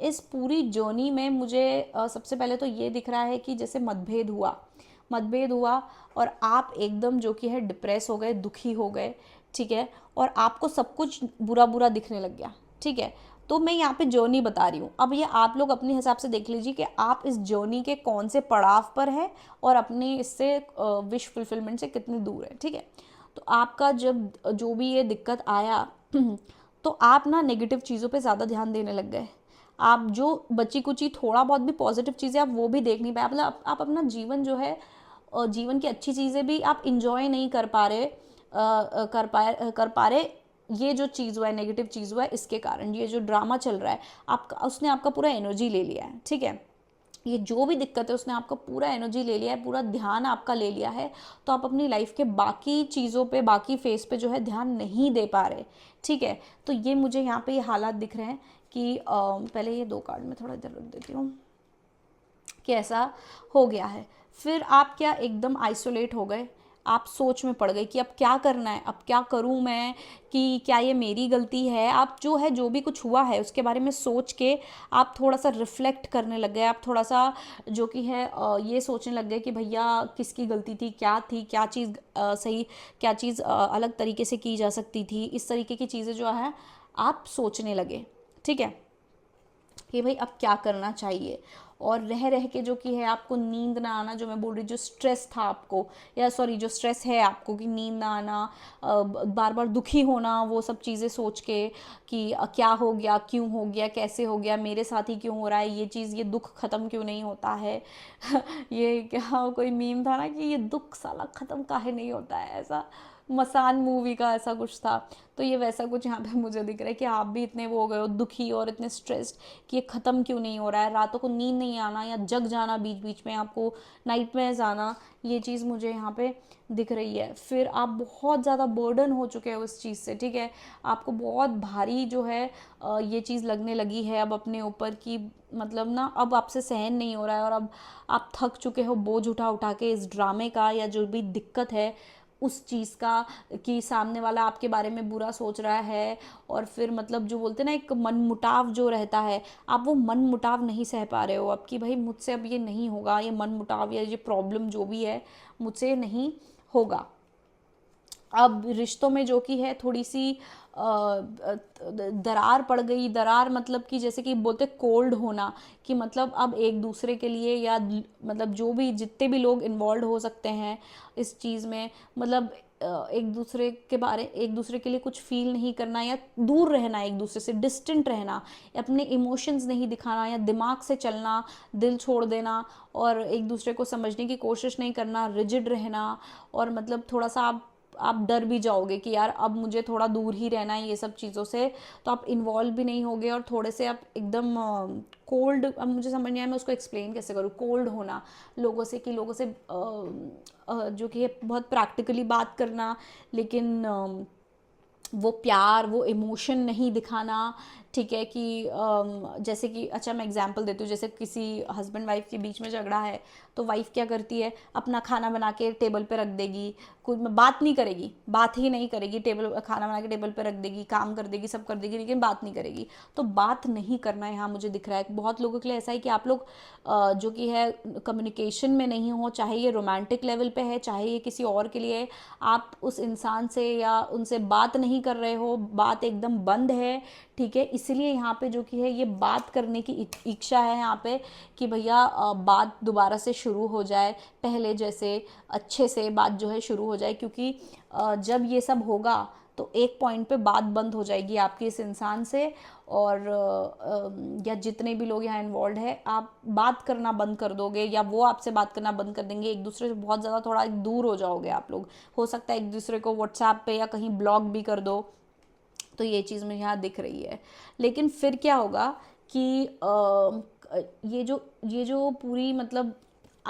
इस पूरी जर्नी में मुझे सबसे पहले तो ये दिख रहा है कि जैसे मतभेद हुआ और आप एकदम जो कि है डिप्रेस हो गए, दुखी हो गए। ठीक है, और आपको सब कुछ बुरा बुरा दिखने लग गया, ठीक है। तो मैं यहाँ पे जर्नी बता रही हूँ, अब ये आप लोग अपने हिसाब से देख लीजिए कि आप इस जर्नी के कौन से पड़ाव पर हैं और अपने इससे विश फुलफिलमेंट से कितनी दूर है, ठीक है। तो आपका जब जो भी ये दिक्कत आया तो आप ना नेगेटिव चीज़ों पे ज़्यादा ध्यान देने लग गए। आप जो बची कुची थोड़ा बहुत भी पॉजिटिव चीज़ें आप वो भी देख नहीं पाए, मतलब आप अपना जीवन जो है, जीवन की अच्छी चीज़ें भी आप इंजॉय नहीं कर पा रहे, कर पा रहे। ये जो चीज़ हुआ है, नेगेटिव चीज़ हुआ है, इसके कारण ये जो ड्रामा चल रहा है आपका, उसने आपका पूरा एनर्जी ले लिया है, ठीक है। ये जो भी दिक्कत है उसने आपका पूरा एनर्जी ले लिया है, पूरा ध्यान आपका ले लिया है। तो आप अपनी लाइफ के बाकी चीज़ों पे, बाकी फेस पे जो है ध्यान नहीं दे पा रहे, ठीक है। तो ये मुझे यहाँ पे ये हालात दिख रहे हैं कि पहले ये 2 कार्ड में थोड़ा इधर रख देती हूँ कि ऐसा हो गया है। फिर आप क्या एकदम आइसोलेट हो गए, आप सोच में पड़ गए कि अब क्या करना है, अब क्या करूं मैं, कि क्या ये मेरी गलती है। आप जो है, जो भी कुछ हुआ है उसके बारे में सोच के आप थोड़ा सा रिफ्लेक्ट करने लग गए, आप थोड़ा सा जो कि है ये सोचने लग गए कि भैया किसकी गलती थी, क्या चीज़ सही, क्या चीज़ अलग तरीके से की जा सकती थी, इस तरीके की चीज़ें जो है आप सोचने लगे, ठीक है, कि भाई अब क्या करना चाहिए। और रह रह के जो कि है आपको नींद ना आना, जो मैं बोल रही, जो स्ट्रेस था आपको, या सॉरी जो स्ट्रेस है आपको कि नींद ना आना, बार बार दुखी होना, वो सब चीज़ें सोच के कि क्या हो गया, क्यों हो गया, कैसे हो गया, मेरे साथ ही क्यों हो रहा है ये चीज़, ये दुख ख़त्म क्यों नहीं होता है ये क्या कोई मीम था ना कि ये दुख साला ख़त्म काहे नहीं होता है, ऐसा मसान मूवी का ऐसा कुछ था। तो ये वैसा कुछ यहाँ पे मुझे दिख रहा है कि आप भी इतने वो हो गए हो दुखी और इतने स्ट्रेस्ड कि ये ख़त्म क्यों नहीं हो रहा है, रातों को नींद नहीं आना या जग जाना, बीच बीच में आपको नाइटमेयर्स आना, ये चीज़ मुझे यहाँ पे दिख रही है। फिर आप बहुत ज़्यादा बर्डन हो चुके हो इस चीज़ से, ठीक है, आपको बहुत भारी जो है ये चीज़ लगने लगी है अब अपने ऊपर की, मतलब ना अब आपसे सहन नहीं हो रहा है और अब आप थक चुके हो बोझ उठा उठा के इस ड्रामे का, या जो भी दिक्कत है उस चीज़ का, कि सामने वाला आपके बारे में बुरा सोच रहा है। और फिर मतलब जो बोलते हैं ना एक मन मुटाव जो रहता है, आप वो मन मुटाव नहीं सह पा रहे हो अब, कि भाई मुझसे अब ये नहीं होगा, ये मन मुटाव या ये प्रॉब्लम जो भी है मुझसे नहीं होगा। अब रिश्तों में जो कि है थोड़ी सी दरार पड़ गई, दरार मतलब कि जैसे कि बोलते कोल्ड होना, कि मतलब अब एक दूसरे के लिए, या मतलब जो भी जितने भी लोग इन्वॉल्व हो सकते हैं इस चीज़ में, मतलब एक दूसरे के लिए कुछ फील नहीं करना, या दूर रहना, एक दूसरे से डिस्टेंट रहना, अपने इमोशंस नहीं दिखाना, या दिमाग से चलना, दिल छोड़ देना, और एक दूसरे को समझने की कोशिश नहीं करना, रिजिड रहना। और मतलब थोड़ा सा आप डर भी जाओगे कि यार अब मुझे थोड़ा दूर ही रहना है ये सब चीज़ों से, तो आप इन्वॉल्व भी नहीं होगे और थोड़े से आप एकदम कोल्ड, अब मुझे समझ नहीं आया मैं उसको एक्सप्लेन कैसे करूँ, कोल्ड होना लोगों से, कि लोगों से जो कि बहुत प्रैक्टिकली बात करना, लेकिन वो प्यार, वो इमोशन नहीं दिखाना, ठीक है, कि जैसे कि अच्छा मैं एग्जांपल देती हूँ, जैसे किसी हस्बैंड वाइफ के बीच में झगड़ा है तो वाइफ क्या करती है, अपना खाना बना के टेबल पे रख देगी, कुछ बात नहीं करेगी, बात ही नहीं करेगी, खाना बना के टेबल पे रख देगी, काम कर देगी, सब कर देगी, लेकिन बात नहीं करेगी। तो बात नहीं करना यहाँ मुझे दिख रहा है बहुत लोगों के लिए ऐसा है कि आप लोग जो कि है कम्युनिकेशन में नहीं हो, चाहे ये रोमांटिक लेवल पे है, चाहे ये किसी और के लिए, आप उस इंसान से या उनसे बात नहीं कर रहे हो, बात एकदम बंद है, ठीक है। इसलिए यहाँ पे जो कि है ये बात करने की इच्छा है यहाँ पे, कि भैया बात दोबारा से शुरू हो जाए, पहले जैसे अच्छे से बात जो है शुरू हो जाए, क्योंकि जब ये सब होगा तो एक पॉइंट पे बात बंद हो जाएगी आपकी इस इंसान से, और या जितने भी लोग यहाँ इन्वॉल्व है, आप बात करना बंद कर दोगे, या वो आपसे बात करना बंद कर देंगे, एक दूसरे से बहुत ज़्यादा थोड़ा दूर हो जाओगे आप लोग। हो सकता है एक दूसरे को व्हाट्सएप पे या कहीं ब्लॉक भी कर दो। तो ये चीज़ मुझे यहाँ दिख रही है। लेकिन फिर क्या होगा कि ये जो पूरी मतलब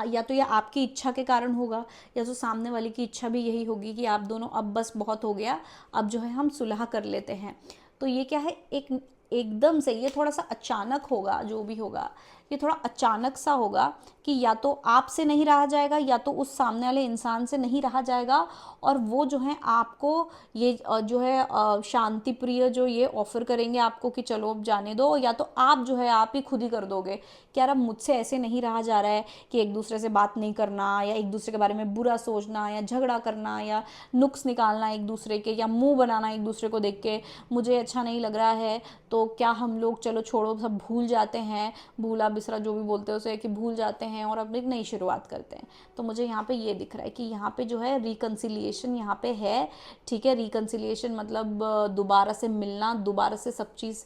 या तो ये आपकी इच्छा के कारण होगा, या तो सामने वाले की इच्छा भी यही होगी कि आप दोनों अब बस बहुत हो गया, अब जो है हम सुलह कर लेते हैं। तो ये क्या है, एकदम से ये थोड़ा सा अचानक होगा जो भी होगा, ये थोड़ा अचानक सा होगा कि या तो आपसे नहीं रहा जाएगा या तो उस सामने वाले इंसान से नहीं रहा जाएगा, और वो जो है आपको ये जो है शांति प्रिय जो ये ऑफर करेंगे आपको कि चलो अब जाने दो, या तो आप जो है आप ही खुद ही कर दोगे कि यार अब मुझसे ऐसे नहीं रहा जा रहा है कि एक दूसरे से बात नहीं करना, या एक दूसरे के बारे में बुरा सोचना, या झगड़ा करना, या नुक्स निकालना एक दूसरे के, या मुंह बनाना एक दूसरे को देख के, मुझे अच्छा नहीं लग रहा है तो क्या हम लोग चलो छोड़ो सब भूल जाते हैं, भूला बिसरा जो भी बोलते हैं उसे, कि भूल जाते हैं और अब एक नई शुरुआत करते हैं। तो मुझे यहाँ पे ये दिख रहा है कि यहाँ पे जो है रिकन्सिलिएशन यहाँ पे है, ठीक है। रिकन्सिलिएशन मतलब दोबारा से मिलना, दोबारा से सब चीज़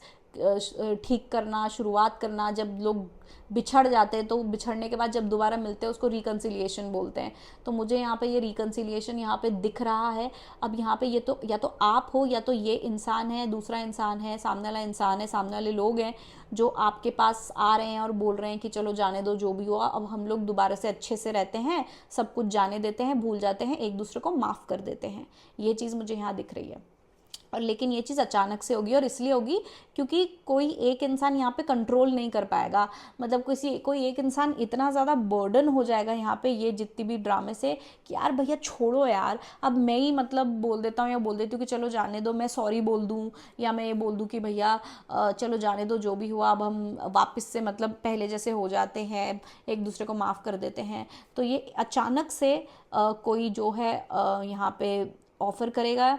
ठीक करना, शुरुआत करना। जब लोग बिछड़ जाते हैं तो बिछड़ने के बाद जब दोबारा मिलते हैं उसको रिकन्सिलिएशन बोलते हैं। तो मुझे यहाँ पे ये रिकन्सिलिएशन यहाँ पे दिख रहा है। अब यहाँ पे ये तो या तो आप हो या तो ये इंसान है, दूसरा इंसान है, सामने वाला इंसान है, सामने वाले लोग हैं जो आपके पास आ रहे हैं और बोल रहे हैं कि चलो जाने दो जो भी हुआ, अब हम लोग दोबारा से अच्छे से रहते हैं, सब कुछ जाने देते हैं, भूल जाते हैं, एक दूसरे को माफ़ कर देते हैं। ये चीज़ मुझे यहाँ दिख रही है। और लेकिन ये चीज़ अचानक से होगी, और इसलिए होगी क्योंकि कोई एक इंसान यहाँ पे कंट्रोल नहीं कर पाएगा। मतलब कोई एक इंसान इतना ज़्यादा बर्डन हो जाएगा यहाँ पे ये जितनी भी ड्रामे से कि यार भैया छोड़ो यार, अब मैं ही मतलब बोल देता हूँ या बोल देती हूँ कि चलो जाने दो, मैं सॉरी बोल दूँ, या मैं ये बोल दूँ कि भैया चलो जाने दो जो भी हुआ, अब हम वापस से मतलब पहले जैसे हो जाते हैं, एक दूसरे को माफ़ कर देते हैं। तो ये अचानक से कोई जो है यहाँ पे ऑफ़र करेगा,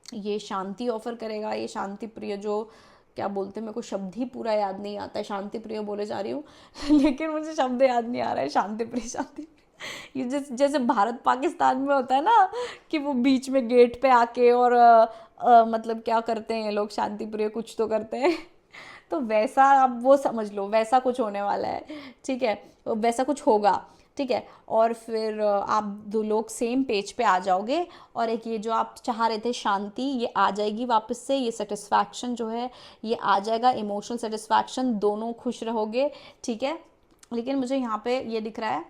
ये शांति ऑफर करेगा। ये शांति प्रिय जो क्या बोलते हैं, मेरे को शब्द ही पूरा याद नहीं आता है, शांति प्रिय बोले जा रही हूँ लेकिन मुझे शब्द याद नहीं आ रहा है। शांति प्रिय, शांति प्रिय, ये जैसे भारत पाकिस्तान में होता है ना कि वो बीच में गेट पे आके और मतलब क्या करते हैं लोग, शांति प्रिय कुछ तो करते हैं तो वैसा आप वो समझ लो, वैसा कुछ होने वाला है, ठीक है, वैसा कुछ होगा, ठीक है। और फिर आप दो लोग सेम पेज पे आ जाओगे, और एक ये जो आप चाह रहे थे शांति, ये आ जाएगी वापस से, ये सेटिस्फैक्शन जो है ये आ जाएगा, इमोशनल सेटिस्फैक्शन, दोनों खुश रहोगे, ठीक है। लेकिन मुझे यहाँ पे ये दिख रहा है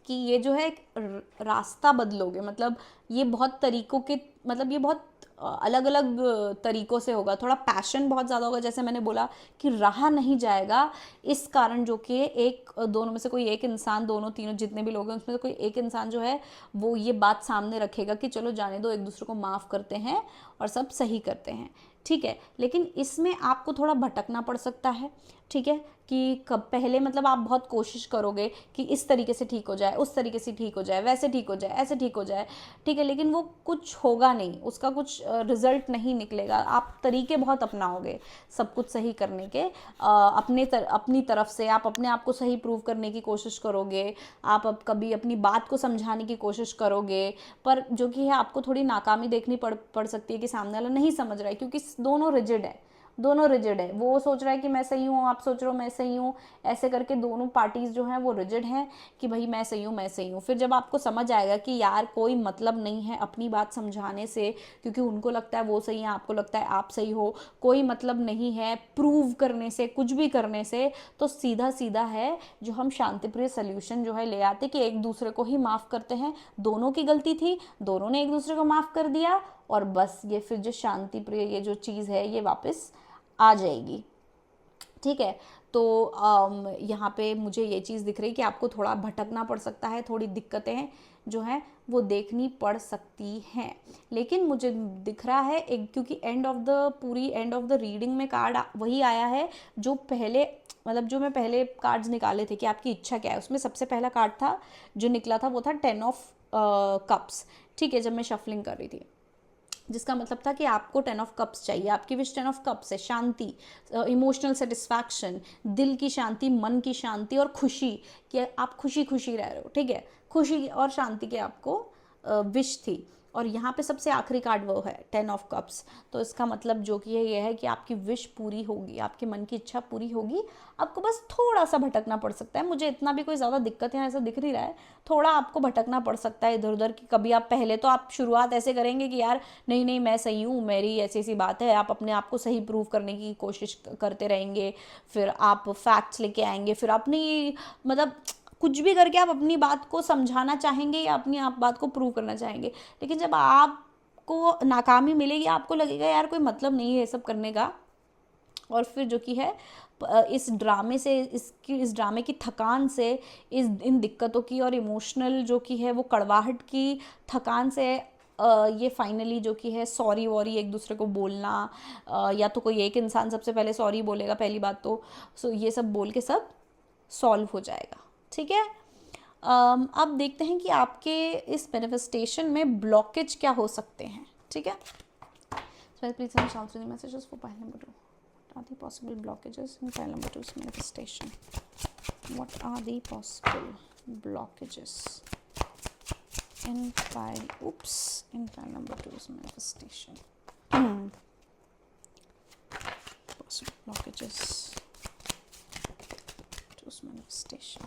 कि ये जो है एक रास्ता बदलोगे, मतलब ये बहुत तरीकों के, मतलब ये बहुत अलग अलग तरीक़ों से होगा, थोड़ा पैशन बहुत ज़्यादा होगा, जैसे मैंने बोला कि रहा नहीं जाएगा इस कारण, जो कि एक दोनों में से कोई एक इंसान, दोनों तीनों जितने भी लोग हैं उसमें से कोई एक इंसान जो है वो ये बात सामने रखेगा कि चलो जाने दो, एक दूसरे को माफ़ करते हैं और सब सही करते हैं, ठीक है। लेकिन इसमें आपको थोड़ा भटकना पड़ सकता है, ठीक है, कि कब पहले मतलब आप बहुत कोशिश करोगे कि इस तरीके से ठीक हो जाए, उस तरीके से ठीक हो जाए, वैसे ठीक हो जाए, ऐसे ठीक हो जाए, ठीक है, लेकिन वो कुछ होगा नहीं, उसका कुछ रिजल्ट नहीं निकलेगा। आप तरीके बहुत अपनाओगे सब कुछ सही करने के, अपनी तरफ से आप अपने आप को सही प्रूव करने की कोशिश करोगे, आप अब कभी अपनी बात को समझाने की कोशिश करोगे, पर जो कि है आपको थोड़ी नाकामी देखनी पड़ सकती है कि सामने वाला नहीं समझ रहा है, क्योंकि दोनों रिजिड है। वो सोच रहा है कि मैं सही हूँ, आप सोच रहे हो मैं सही हूँ, ऐसे करके दोनों पार्टीज जो हैं वो रिजिड हैं कि भाई मैं सही हूँ। फिर जब आपको समझ आएगा कि यार कोई मतलब नहीं है अपनी बात समझाने से, क्योंकि उनको लगता है वो सही है, आपको लगता है आप सही हो, कोई मतलब नहीं है प्रूव करने से, कुछ भी करने से, तो सीधा सीधा है जो हम शांतिप्रिय सल्यूशन जो है ले आते कि एक दूसरे को ही माफ़ करते हैं, दोनों की गलती थी, दोनों ने एक दूसरे को माफ़ कर दिया, और बस ये फिर जो शांति प्रिय ये जो चीज़ है ये वापस आ जाएगी, ठीक है। तो यहाँ पे मुझे ये चीज़ दिख रही कि आपको थोड़ा भटकना पड़ सकता है, थोड़ी दिक्कतें जो हैं वो देखनी पड़ सकती हैं। लेकिन मुझे दिख रहा है एक, क्योंकि एंड ऑफ द रीडिंग में कार्ड वही आया है जो पहले, मतलब जो मैं पहले कार्ड्स निकाले थे कि आपकी इच्छा क्या है, उसमें सबसे पहला कार्ड था जो निकला था वो था 10 ऑफ कप्स, ठीक है, जब मैं शफलिंग कर रही थी, जिसका मतलब था कि आपको 10 ऑफ कप्स चाहिए, आपकी विश 10 ऑफ कप्स है, शांति, इमोशनल सेटिस्फैक्शन, दिल की शांति, मन की शांति और खुशी, कि आप खुशी खुशी रह रहे हो, ठीक है, खुशी और शांति के आपको विश थी। और यहाँ पे सबसे आखिरी कार्ड वो है 10 ऑफ कप्स, तो इसका मतलब जो कि ये है कि आपकी विश पूरी होगी, आपके मन की इच्छा पूरी होगी, आपको बस थोड़ा सा भटकना पड़ सकता है। मुझे इतना भी कोई ज़्यादा दिक्कत है ऐसा दिख नहीं रहा है, थोड़ा आपको भटकना पड़ सकता है इधर उधर, कि कभी आप पहले तो आप शुरुआत ऐसे करेंगे कि यार नहीं नहीं मैं सही हूँ, मेरी ऐसी ऐसी बात है, आप अपने आप को सही प्रूव करने की कोशिश करते रहेंगे, फिर आप फैक्ट्स लेके आएंगे, फिर अपनी मतलब कुछ भी करके आप अपनी बात को समझाना चाहेंगे या अपनी आप बात को प्रूव करना चाहेंगे। लेकिन जब आपको नाकामी मिलेगी, आपको लगेगा यार कोई मतलब नहीं है ये सब करने का, और फिर जो कि है इस ड्रामे से, इस ड्रामे की थकान से, इन दिक्कतों की और इमोशनल जो कि है वो कड़वाहट की थकान से ये फाइनली जो कि है सॉरी वॉरी एक दूसरे को बोलना, या तो कोई एक इंसान सबसे पहले सॉरी बोलेगा पहली बात तो, सो ये सब बोल के सब सॉल्व हो जाएगा, ठीक है। अब देखते हैं कि आपके इस मैनिफेस्टेशन में ब्लॉकेज क्या हो सकते हैं, ठीक है। Please shout through the messages for pile number 2. What are the possible blockages in pile number 2's manifestation? What are the possible blockages in pile number 2's manifestation? Possible blockages 2's manifestation.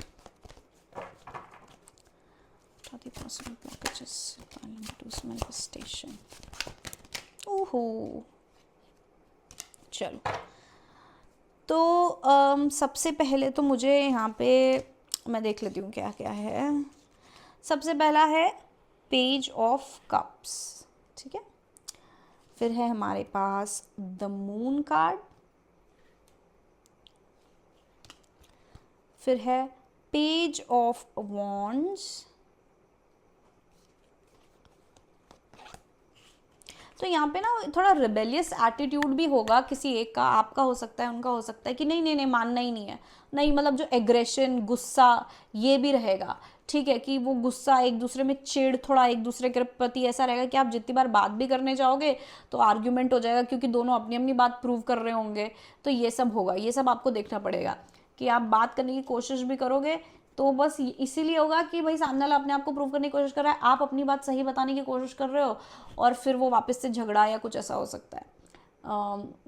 What are the possible blockages in pile number 2's manifestation? ओहो, चलो तो सबसे पहले तो मुझे यहाँ पे मैं देख लेती हूँ क्या क्या है। सबसे पहला है पेज ऑफ कप्स, ठीक है। फिर है हमारे पास द मून कार्ड, फिर है पेज ऑफ वॉन्ड्स, तो यहाँ पे ना थोड़ा रिबेलियस एटीट्यूड भी होगा किसी एक का, आपका हो सकता है, उनका हो सकता है कि नहीं नहीं नहीं मानना ही नहीं है, नहीं मतलब जो एग्रेशन गुस्सा ये भी रहेगा, ठीक है, कि वो गुस्सा एक दूसरे में चिढ़ थोड़ा एक दूसरे के प्रति ऐसा रहेगा कि आप जितनी बार बात भी करने जाओगे तो आर्ग्यूमेंट हो जाएगा क्योंकि दोनों अपनी अपनी बात प्रूव कर रहे होंगे, तो ये सब होगा, ये सब आपको देखना पड़ेगा कि आप बात करने की कोशिश भी करोगे तो बस इसीलिए होगा कि भाई सामने वाला अपने आप को प्रूव करने की कोशिश कर रहा है, आप अपनी बात सही बताने की कोशिश कर रहे हो और फिर वो वापस से झगड़ा या कुछ ऐसा हो सकता है।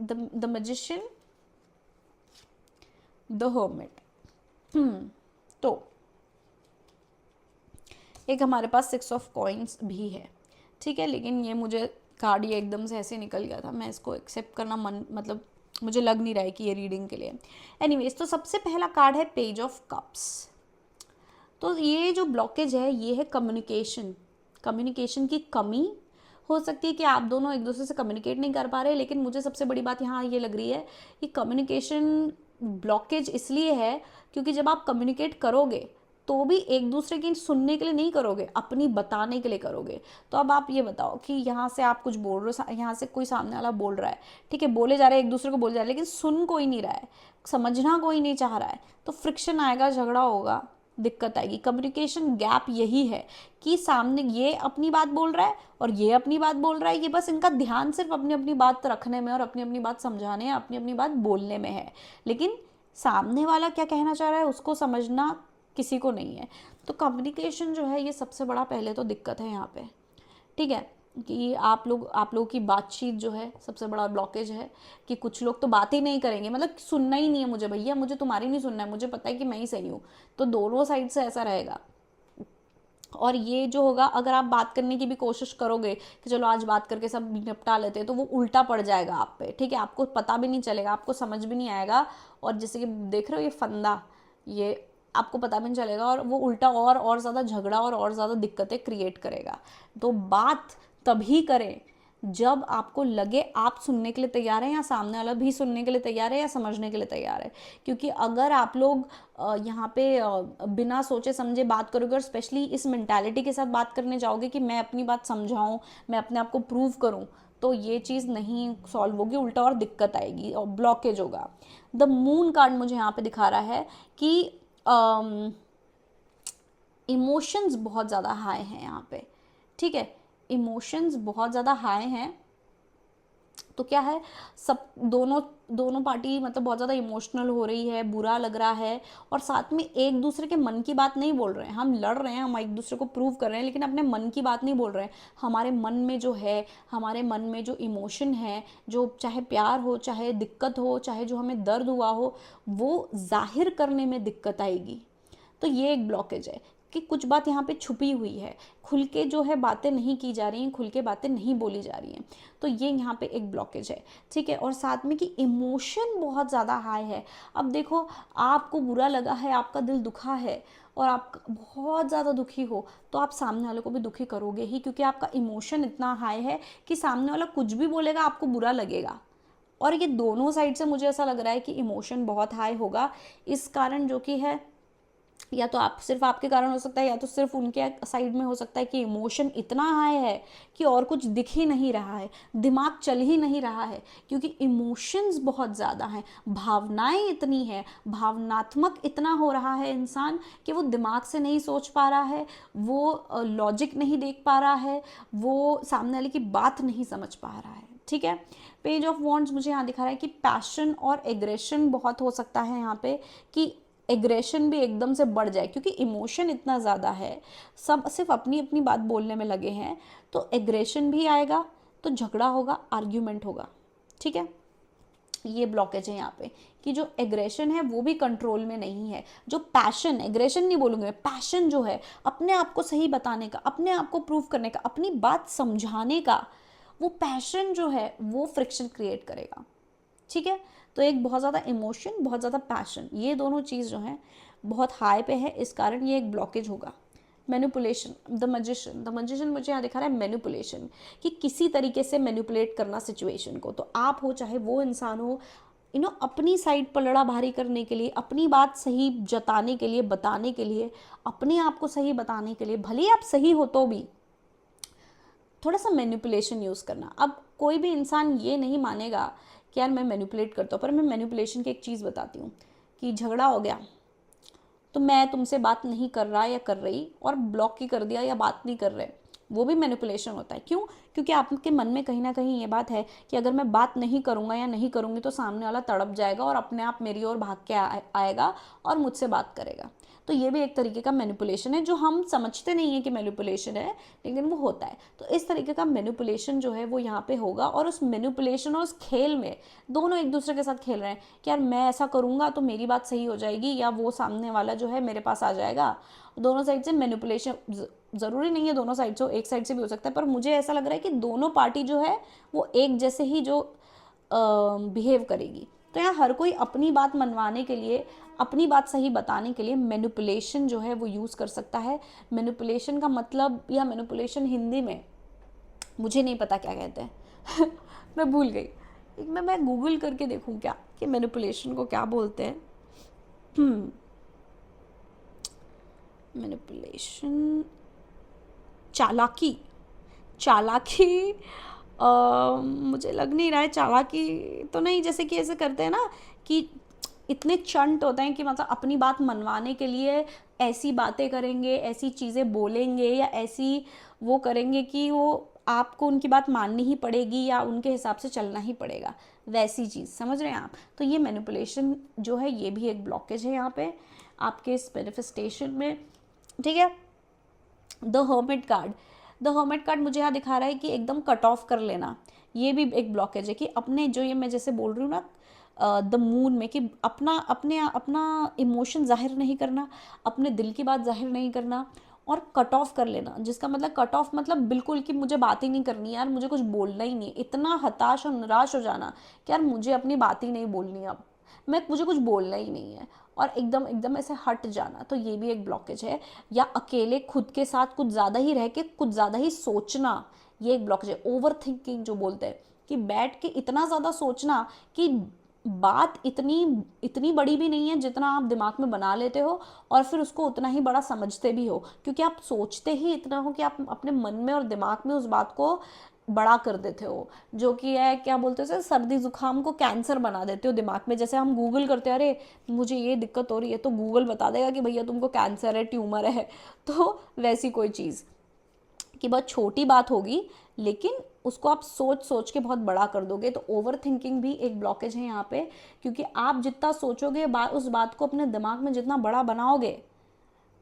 द मैजिशियन, द हर्मिट, तो एक हमारे पास 6 ऑफ कॉइन्स भी है, ठीक है, लेकिन ये मुझे कार्ड ये एकदम से ऐसे निकल गया था, मैं इसको एक्सेप्ट करना मतलब मुझे लग नहीं रहा है कि ये रीडिंग के लिए। एनीवेज, तो सबसे पहला कार्ड है पेज ऑफ कप्स। तो ये जो ब्लॉकेज है ये है कम्युनिकेशन की कमी हो सकती है कि आप दोनों एक दूसरे से कम्युनिकेट नहीं कर पा रहे, लेकिन मुझे सबसे बड़ी बात यहाँ ये लग रही है कि कम्युनिकेशन ब्लॉकेज इसलिए है क्योंकि जब आप कम्युनिकेट करोगे तो भी एक दूसरे की सुनने के लिए नहीं करोगे, अपनी बताने के लिए करोगे। तो अब आप ये बताओ कि यहाँ से आप कुछ बोल रहे हो, यहाँ से कोई सामने वाला बोल रहा है, ठीक है, बोले जा रहे हैं एक दूसरे को बोले जा रहे हैं, लेकिन सुन कोई नहीं रहा है, समझना कोई नहीं चाह रहा है, तो फ्रिक्शन आएगा, झगड़ा होगा, दिक्कत आएगी। कम्युनिकेशन गैप यही है कि सामने ये अपनी बात बोल रहा है और ये अपनी बात बोल रहा है, ये बस इनका ध्यान सिर्फ अपनी अपनी बात रखने में और अपनी अपनी बात समझाने या अपनी अपनी बात बोलने में है, लेकिन सामने वाला क्या कहना चाह रहा है उसको समझना किसी को नहीं है। तो कम्युनिकेशन जो है ये सबसे बड़ा पहले तो दिक्कत है यहाँ पे, ठीक है, कि आप लोगों की बातचीत जो है सबसे बड़ा ब्लॉकेज है कि कुछ लोग तो बात ही नहीं करेंगे, मतलब सुनना ही नहीं है मुझे, भैया मुझे तुम्हारी नहीं सुनना है, मुझे पता है कि मैं ही सही हूँ, तो दोनों साइड से ऐसा रहेगा। और ये जो होगा, अगर आप बात करने की भी कोशिश करोगे कि चलो आज बात करके सब निपटा लेते हैं, तो वो उल्टा पड़ जाएगा आप पे, ठीक है, आपको पता भी नहीं चलेगा, आपको समझ भी नहीं आएगा, और जैसे कि देख रहे हो ये फंदा, ये आपको पता भी नहीं चलेगा और वो उल्टा और ज़्यादा झगड़ा और ज़्यादा दिक्कतें क्रिएट करेगा। तो बात तभी करें जब आपको लगे आप सुनने के लिए तैयार हैं या सामने वाला भी सुनने के लिए तैयार है या समझने के लिए तैयार है, क्योंकि अगर आप लोग यहाँ पे बिना सोचे समझे बात करोगे और स्पेशली इस मेंटालिटी के साथ बात करने जाओगे कि मैं अपनी बात समझाऊँ, मैं अपने आप को प्रूव करूँ, तो ये चीज़ नहीं सॉल्व होगी, उल्टा और दिक्कत आएगी और ब्लॉकेज होगा। द मून कार्ड मुझे यहाँ पे दिखा रहा है कि इमोशंस बहुत ज़्यादा हाई हैं यहाँ पे, ठीक है, इमोशंस बहुत ज़्यादा हाई हैं, तो क्या है, सब दोनों पार्टी मतलब बहुत ज़्यादा इमोशनल हो रही है, बुरा लग रहा है, और साथ में एक दूसरे के मन की बात नहीं बोल रहे हैं, हम लड़ रहे हैं, हम एक दूसरे को प्रूव कर रहे हैं, लेकिन अपने मन की बात नहीं बोल रहे हैं। हमारे मन में जो है, हमारे मन में जो इमोशन है, जो चाहे प्यार हो, चाहे दिक्कत हो, चाहे जो हमें दर्द हुआ हो, वो जाहिर करने में दिक्कत आएगी। तो ये एक ब्लॉकेज है कि कुछ बात यहाँ पे छुपी हुई है, खुल के जो है बातें नहीं की जा रही हैं, खुल के बातें नहीं बोली जा रही हैं, तो ये यहाँ पे एक ब्लॉकेज है, ठीक है। और साथ में कि इमोशन बहुत ज़्यादा हाई है। अब देखो, आपको बुरा लगा है, आपका दिल दुखा है और आप बहुत ज़्यादा दुखी हो, तो आप सामने वाले को भी दुखी करोगे ही, क्योंकि आपका इमोशन इतना हाई है कि सामने वाला कुछ भी बोलेगा आपको बुरा लगेगा, और ये दोनों साइड से मुझे ऐसा लग रहा है कि इमोशन बहुत हाई होगा। इस कारण जो कि है, या तो आप सिर्फ आपके कारण हो सकता है, या तो सिर्फ उनके साइड में हो सकता है कि इमोशन इतना हाई है कि और कुछ दिख ही नहीं रहा है, दिमाग चल ही नहीं रहा है, क्योंकि इमोशंस बहुत ज़्यादा हैं, भावनाएं इतनी हैं, भावनात्मक इतना हो रहा है इंसान कि वो दिमाग से नहीं सोच पा रहा है, वो लॉजिक नहीं देख पा रहा है, वो सामने वाले की बात नहीं समझ पा रहा है। ठीक है, पेज ऑफ वॉन्ड्स मुझे यहाँ दिखा रहा है कि पैशन और एग्रेशन बहुत हो सकता है यहाँ पे, कि एग्रेशन भी एकदम से बढ़ जाए, क्योंकि इमोशन इतना ज़्यादा है, सब सिर्फ अपनी अपनी बात बोलने में लगे हैं, तो एग्रेशन भी आएगा, तो झगड़ा होगा, आर्ग्यूमेंट होगा। ठीक है, ये ब्लॉकेज है यहाँ पे कि जो एग्रेशन है वो भी कंट्रोल में नहीं है। जो पैशन, एग्रेशन नहीं बोलूँगी मैं, पैशन जो है अपने आप को सही बताने का, अपने आप को प्रूव करने का, अपनी बात समझाने का, वो पैशन जो है वो फ्रिक्शन क्रिएट करेगा। ठीक है, तो एक बहुत ज़्यादा इमोशन, बहुत ज़्यादा पैशन, ये दोनों चीज़ जो है बहुत हाई पे है, इस कारण ये एक ब्लॉकेज होगा। मैनिपुलेशन, द मजिशियन मुझे यहाँ दिखा रहा है मैनिपुलेशन, कि किसी तरीके से मैनिपुलेट करना सिचुएशन को, तो आप हो चाहे वो इंसान हो, अपनी साइड पलड़ा भारी करने के लिए, अपनी बात सही जताने के लिए, बताने के लिए, अपने आप को सही बताने के लिए, भले आप सही हो तो भी थोड़ा सा मैनिपुलेशन यूज़ करना। अब कोई भी इंसान ये नहीं मानेगा कि यार मैं मैनिपुलेट करता हूँ, पर मैं मैनिपुलेशन की एक चीज़ बताती हूँ कि झगड़ा हो गया तो मैं तुमसे बात नहीं कर रहा या कर रही, और ब्लॉक ही कर दिया या बात नहीं कर रहे, वो भी मैनिपुलेशन होता है। क्यों? क्योंकि आपके मन में कहीं ना कहीं ये बात है कि अगर मैं बात नहीं करूँगा या नहीं करूँगी तो सामने वाला तड़प जाएगा और अपने आप मेरी ओर भाग के आएगा और मुझसे बात करेगा। तो ये भी एक तरीके का मैनिपुलेशन है, जो हम समझते नहीं है कि मैनिपुलेशन है, लेकिन वो होता है। तो इस तरीके का मैनिपुलेशन जो है वो यहाँ पे होगा, और उस मैनिपुलेशन और उस खेल में दोनों एक दूसरे के साथ खेल रहे हैं कि यार मैं ऐसा करूँगा तो मेरी बात सही हो जाएगी, या वो सामने वाला जो है मेरे पास आ जाएगा। दोनों साइड से मैनिपुलेशन, ज़रूरी नहीं है दोनों साइड से, एक साइड से भी हो सकता है, पर मुझे ऐसा लग रहा है कि दोनों पार्टी जो है वो एक जैसे ही जो बिहेव करेगी। तो यहाँ हर कोई अपनी बात मनवाने के लिए, अपनी बात सही बताने के लिए मैनिपुलेशन जो है वो यूज़ कर सकता है। मैनिपुलेशन का मतलब, या मैनिपुलेशन हिंदी में मुझे नहीं पता क्या कहते हैं मैं भूल गई, मैं गूगल करके देखूँ क्या कि मैनिपुलेशन को क्या बोलते हैं। मैनिपुलेशन, चालाकी, चालाकी मुझे लग नहीं रहा है, चालाकी तो नहीं, जैसे कि ऐसे करते हैं ना कि इतने चंट होते हैं कि मतलब अपनी बात मनवाने के लिए ऐसी बातें करेंगे, ऐसी चीज़ें बोलेंगे, या ऐसी वो करेंगे कि वो आपको उनकी बात माननी ही पड़ेगी या उनके हिसाब से चलना ही पड़ेगा, वैसी चीज़, समझ रहे हैं आप। तो ये मैनिपुलेशन जो है ये भी एक ब्लॉकेज है यहाँ पे आपके इस मैनिफेस्टेशन में। ठीक है, the hermit card, the hermit card मुझे यहाँ दिखा रहा है कि एकदम कट ऑफ कर लेना, ये भी एक ब्लॉकेज है कि अपने जो, ये मैं जैसे बोल रही हूँ ना द मून में, कि अपना इमोशन जाहिर नहीं करना, अपने दिल की बात जाहिर नहीं करना, और कट ऑफ कर लेना, जिसका मतलब कट ऑफ मतलब बिल्कुल कि मुझे बात ही नहीं करनी यार, मुझे कुछ बोलना ही नहीं, इतना हताश और निराश हो जाना कि यार मुझे अपनी बात ही नहीं बोलनी, अब मुझे कुछ बोलना ही नहीं है, और एकदम एकदम ऐसे हट जाना, तो ये भी एक ब्लॉकेज है। या अकेले खुद के साथ कुछ ज़्यादा ही रह के कुछ ज़्यादा ही सोचना, ये एक ब्लॉकेज है। ओवर थिंकिंग जो बोलते हैं, कि बैठ के इतना ज़्यादा सोचना कि बात इतनी बड़ी भी नहीं है जितना आप दिमाग में बना लेते हो, और फिर उसको उतना ही बड़ा समझते भी हो, क्योंकि आप सोचते ही इतना हो कि आप अपने मन में और दिमाग में उस बात को बड़ा कर देते हो, जो कि है क्या बोलते हैं, सर्दी जुकाम को कैंसर बना देते हो दिमाग में। जैसे हम गूगल करते हैं, अरे मुझे ये दिक्कत हो रही है, तो गूगल बता देगा कि भैया तुमको कैंसर है, ट्यूमर है। तो वैसी कोई चीज़ कि बहुत छोटी बात होगी, लेकिन उसको आप सोच सोच के बहुत बड़ा कर दोगे। तो ओवर थिंकिंग भी एक ब्लॉकेज है यहाँ पे, क्योंकि आप जितना सोचोगे उस बात को अपने दिमाग में जितना बड़ा बनाओगे,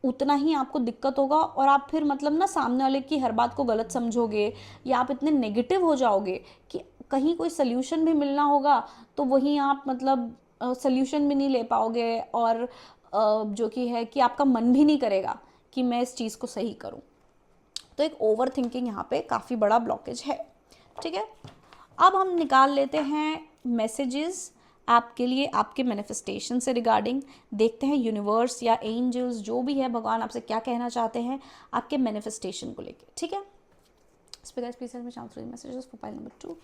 उतना ही आपको दिक्कत होगा, और आप फिर मतलब ना सामने वाले की हर बात को गलत समझोगे, या आप इतने नेगेटिव हो जाओगे कि कहीं कोई सल्यूशन भी मिलना होगा तो वहीं आप मतलब सल्यूशन भी नहीं ले पाओगे, और जो कि है कि आपका मन भी नहीं करेगा कि मैं इस चीज़ को सही करूं। तो एक ओवर थिंकिंग यहाँ पे काफ़ी बड़ा ब्लॉकेज है। ठीक है, अब हम निकाल लेते हैं मैसेजेस आपके लिए, आपके मैनिफेस्टेशन से रिगार्डिंग। देखते हैं यूनिवर्स या एंजल्स जो भी है, भगवान आपसे क्या कहना चाहते हैं आपके मैनिफेस्टेशन को लेके। ठीक है, स्पीकर में messages for file number 2।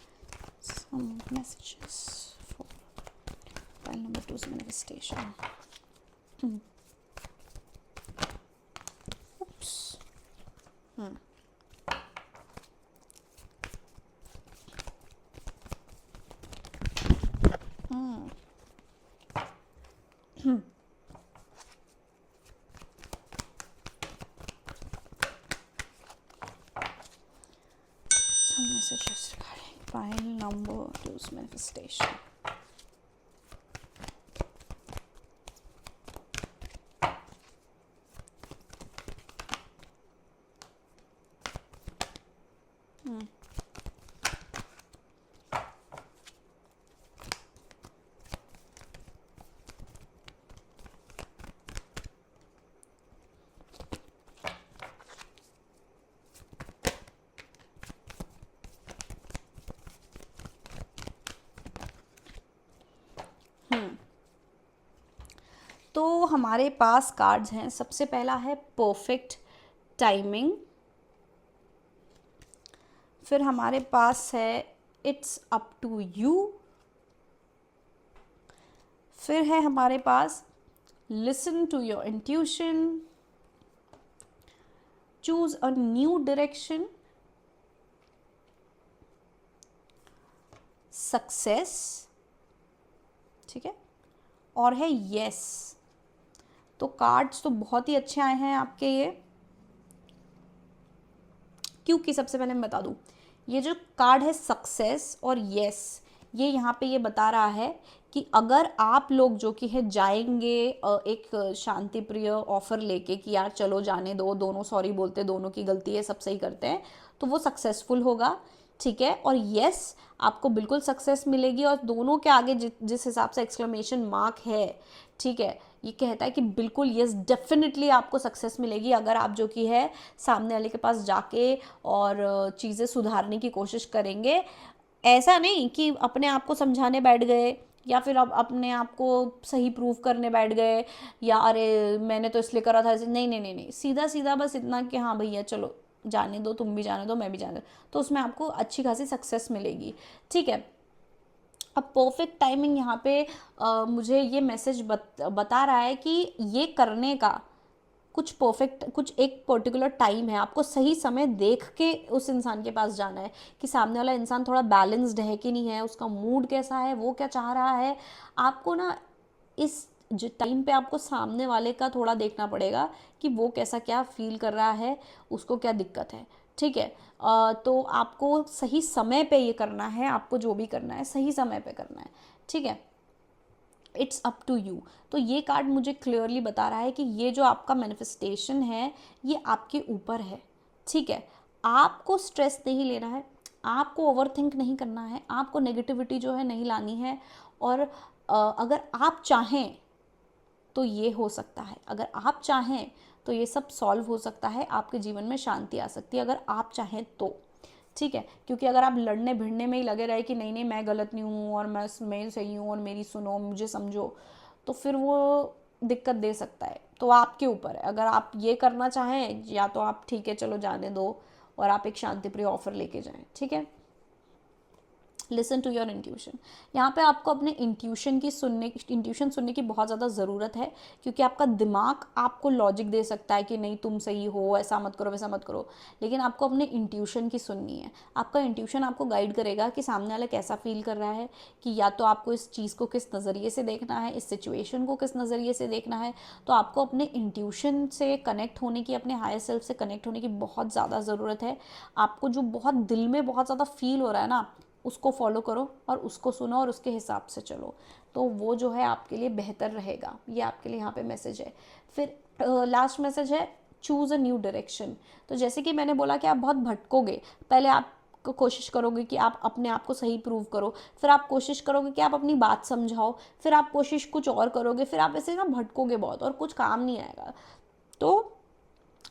some messages for pile number 2's manifestation. Oops. Some messages regarding pile number 2's manifestation. तो हमारे पास कार्ड्स हैं। सबसे पहला है परफेक्ट टाइमिंग, फिर हमारे पास है इट्स अप टू यू, फिर है हमारे पास listen to your intuition, choose a new direction, success, ठीक है, और है यस। तो कार्ड्स तो बहुत ही अच्छे आए हैं आपके ये, क्योंकि सबसे पहले मैं बता दूं, ये जो कार्ड है सक्सेस और यस, ये यहाँ पे ये बता रहा है कि अगर आप लोग जो कि है जाएंगे एक शांति प्रिय ऑफर लेके कि यार चलो जाने दो, दोनों सॉरी बोलते, दोनों की गलती है, सब सही करते हैं, तो वो सक्सेसफुल होगा, ठीक है। और यस, आपको बिल्कुल सक्सेस मिलेगी। और दोनों के आगे जिस हिसाब से एक्सक्लेमेशन मार्क है, ठीक है, ये कहता है कि बिल्कुल यस, डेफिनेटली आपको सक्सेस मिलेगी अगर आप जो कि है सामने वाले के पास जाके और चीज़ें सुधारने की कोशिश करेंगे। ऐसा नहीं कि अपने आप को समझाने बैठ गए या फिर अब अपने आप को सही प्रूव करने बैठ गए, या अरे मैंने तो इसलिए करा था ऐसे, नहीं नहीं नहीं नहीं, सीधा सीधा बस इतना कि हाँ भैया चलो जाने दो, तुम भी जाने दो, मैं भी जाने दो, तो उसमें आपको अच्छी खासी सक्सेस मिलेगी, ठीक है। अब परफेक्ट टाइमिंग यहाँ पे मुझे ये मैसेज बता रहा है कि ये करने का कुछ परफेक्ट, कुछ एक पर्टिकुलर टाइम है, आपको सही समय देख के उस इंसान के पास जाना है कि सामने वाला इंसान थोड़ा बैलेंस्ड है कि नहीं है, उसका मूड कैसा है, वो क्या चाह रहा है। आपको ना इस जो टाइम पे आपको सामने वाले का थोड़ा देखना पड़ेगा कि वो कैसा क्या फील कर रहा है, उसको क्या दिक्कत है, ठीक है। तो आपको सही समय पे ये करना है, आपको जो भी करना है सही समय पे करना है, ठीक है। It's up to you. तो ये कार्ड मुझे क्लियरली बता रहा है कि ये जो आपका मैनिफेस्टेशन है ये आपके ऊपर है, ठीक है। आपको स्ट्रेस नहीं लेना है, आपको ओवरथिंक नहीं करना है, आपको नेगेटिविटी जो है नहीं लानी है। और अगर आप चाहें तो ये हो सकता है, अगर आप चाहें तो ये सब सॉल्व हो सकता है, आपके जीवन में शांति आ सकती है अगर आप चाहें तो, ठीक है। क्योंकि अगर आप लड़ने भिड़ने में ही लगे रहे कि नहीं नहीं मैं गलत नहीं हूँ और मैं सही हूँ और मेरी सुनो, मुझे समझो, तो फिर वो दिक्कत दे सकता है। तो आपके ऊपर है, अगर आप ये करना चाहें या तो आप ठीक है चलो जाने दो और आप एक शांतिप्रिय ऑफर लेके जाएं, ठीक है। लिसन टू योर इंट्यूशन, यहाँ पे आपको अपने इंट्यूशन सुनने की बहुत ज़्यादा ज़रूरत है, क्योंकि आपका दिमाग आपको लॉजिक दे सकता है कि नहीं तुम सही हो, ऐसा मत करो वैसा मत करो, लेकिन आपको अपने इंट्यूशन की सुननी है। आपका इंट्यूशन आपको गाइड करेगा कि सामने वाला कैसा फील कर रहा है, कि या तो आपको इस चीज़ को किस नज़रिए से देखना है, इस सिचुएशन को किस नज़रिए से देखना है। तो आपको अपने इंट्यूशन से कनेक्ट होने की, अपने हायर सेल्फ से कनेक्ट होने की बहुत ज़्यादा ज़रूरत है। आपको जो बहुत दिल में बहुत ज़्यादा फील हो रहा है ना, उसको फॉलो करो और उसको सुनो और उसके हिसाब से चलो, तो वो जो है आपके लिए बेहतर रहेगा। ये आपके लिए यहाँ पे मैसेज है। फिर लास्ट मैसेज है चूज़ अ न्यू डायरेक्शन। तो जैसे कि मैंने बोला कि आप बहुत भटकोगे, पहले आप कोशिश करोगे कि आप अपने आप को सही प्रूव करो, फिर आप कोशिश करोगे कि आप अपनी बात समझाओ, फिर आप कोशिश कुछ और करोगे, फिर आप ऐसे ना भटकोगे बहुत और कुछ काम नहीं आएगा। तो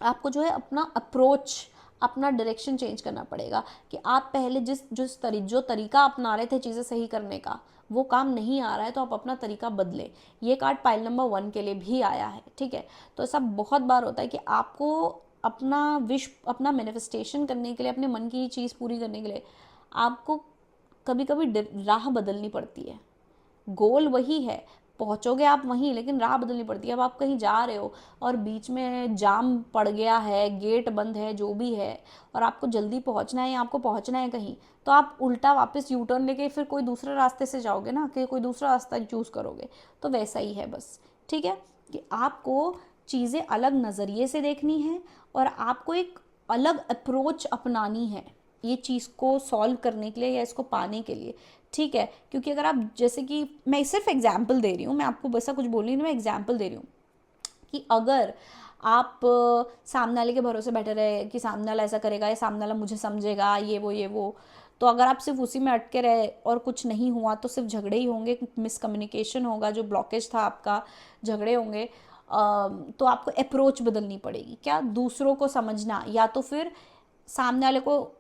आपको जो है अपना अप्रोच, अपना डायरेक्शन चेंज करना पड़ेगा कि आप पहले जो तरीका अपना रहे थे चीज़ें सही करने का, वो काम नहीं आ रहा है, तो आप अपना तरीका बदलें। ये कार्ड पाइल नंबर 1 के लिए भी आया है, ठीक है। तो ऐसा बहुत बार होता है कि आपको अपना विश, अपना मैनिफेस्टेशन करने के लिए, अपने मन की चीज़ पूरी करने के लिए आपको कभी कभी राह बदलनी पड़ती है। गोल वही है, पहुंचोगे आप वहीं, लेकिन राह बदलनी पड़ती है। अब आप कहीं जा रहे हो और बीच में जाम पड़ गया है, गेट बंद है, जो भी है, और आपको जल्दी पहुंचना है या आपको पहुंचना है कहीं, तो आप उल्टा वापस यू टर्न लेके फिर कोई दूसरे रास्ते से जाओगे ना, कि कोई दूसरा रास्ता चूज़ करोगे। तो वैसा ही है बस, ठीक है, कि आपको चीज़ें अलग नज़रिए से देखनी है और आपको एक अलग अप्रोच अपनानी है ये चीज़ को सॉल्व करने के लिए या इसको पाने के लिए, ठीक है। क्योंकि अगर आप, जैसे कि मैं सिर्फ एग्जाम्पल दे रही हूँ, मैं आपको वैसा कुछ बोल रही नहीं, मैं एग्जाम्पल दे रही हूँ कि अगर आप सामने वाले के भरोसे बैठे रहे कि सामने वाला ऐसा करेगा या सामने वाला मुझे समझेगा, ये वो, तो अगर आप सिर्फ उसी में अटके रहे और कुछ नहीं हुआ तो सिर्फ झगड़े ही होंगे, मिसकम्युनिकेशन होगा, जो ब्लॉकेज था आपका, झगड़े होंगे। तो आपको अप्रोच बदलनी पड़ेगी, क्या, दूसरों को समझना, या तो फिर सामने वाले को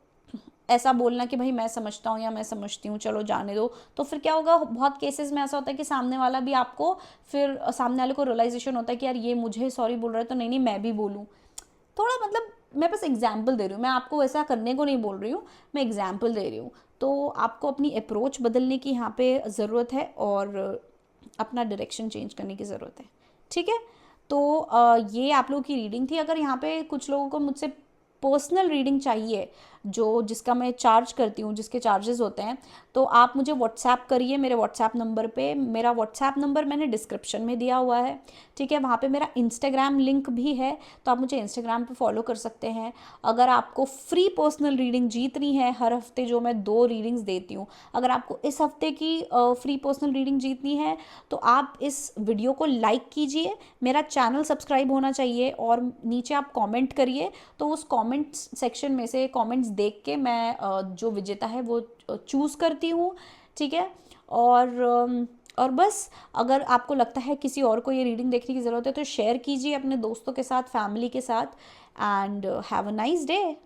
ऐसा बोलना कि भाई मैं समझता हूँ या मैं समझती हूँ, चलो जाने दो। तो फिर क्या होगा, बहुत केसेस में ऐसा होता है कि सामने वाला भी आपको, फिर सामने वाले को रियलाइजेशन होता है कि यार ये मुझे सॉरी बोल रहा है तो नहीं मैं भी बोलूँ। थोड़ा मतलब मैं बस एग्जाम्पल दे रही हूँ, मैं आपको वैसा करने को नहीं बोल रही हूँ, मैं एग्जाम्पल दे रही हूँ। तो आपको अपनी अप्रोच बदलने की यहाँ पे ज़रूरत है और अपना डायरेक्शन चेंज करने की ज़रूरत है, ठीक है। तो ये आप लोगों की रीडिंग थी। अगर यहाँ पे कुछ लोगों को मुझसे पर्सनल रीडिंग चाहिए, जिसका मैं चार्ज करती हूँ, जिसके चार्जेस होते हैं, तो आप मुझे व्हाट्सएप करिए मेरे व्हाट्सएप नंबर पे। मेरा व्हाट्सएप नंबर मैंने डिस्क्रिप्शन में दिया हुआ है, ठीक है। वहाँ पे मेरा इंस्टाग्राम लिंक भी है, तो आप मुझे इंस्टाग्राम पे फॉलो कर सकते हैं। अगर आपको फ्री पर्सनल रीडिंग जीतनी है, हर हफ्ते जो मैं 2 रीडिंग्स देती हूँ, अगर आपको इस हफ्ते की फ्री पर्सनल रीडिंग जीतनी है तो आप इस वीडियो को लाइक कीजिए, मेरा चैनल सब्सक्राइब होना चाहिए और नीचे आप कॉमेंट करिए। तो उस कॉमेंट सेक्शन में से कॉमेंट्स देख के मैं जो विजेता है वो चूज़ करती हूँ, ठीक है। और बस, अगर आपको लगता है किसी और को ये रीडिंग देखने की ज़रूरत है तो शेयर कीजिए अपने दोस्तों के साथ, फैमिली के साथ। And have a nice day.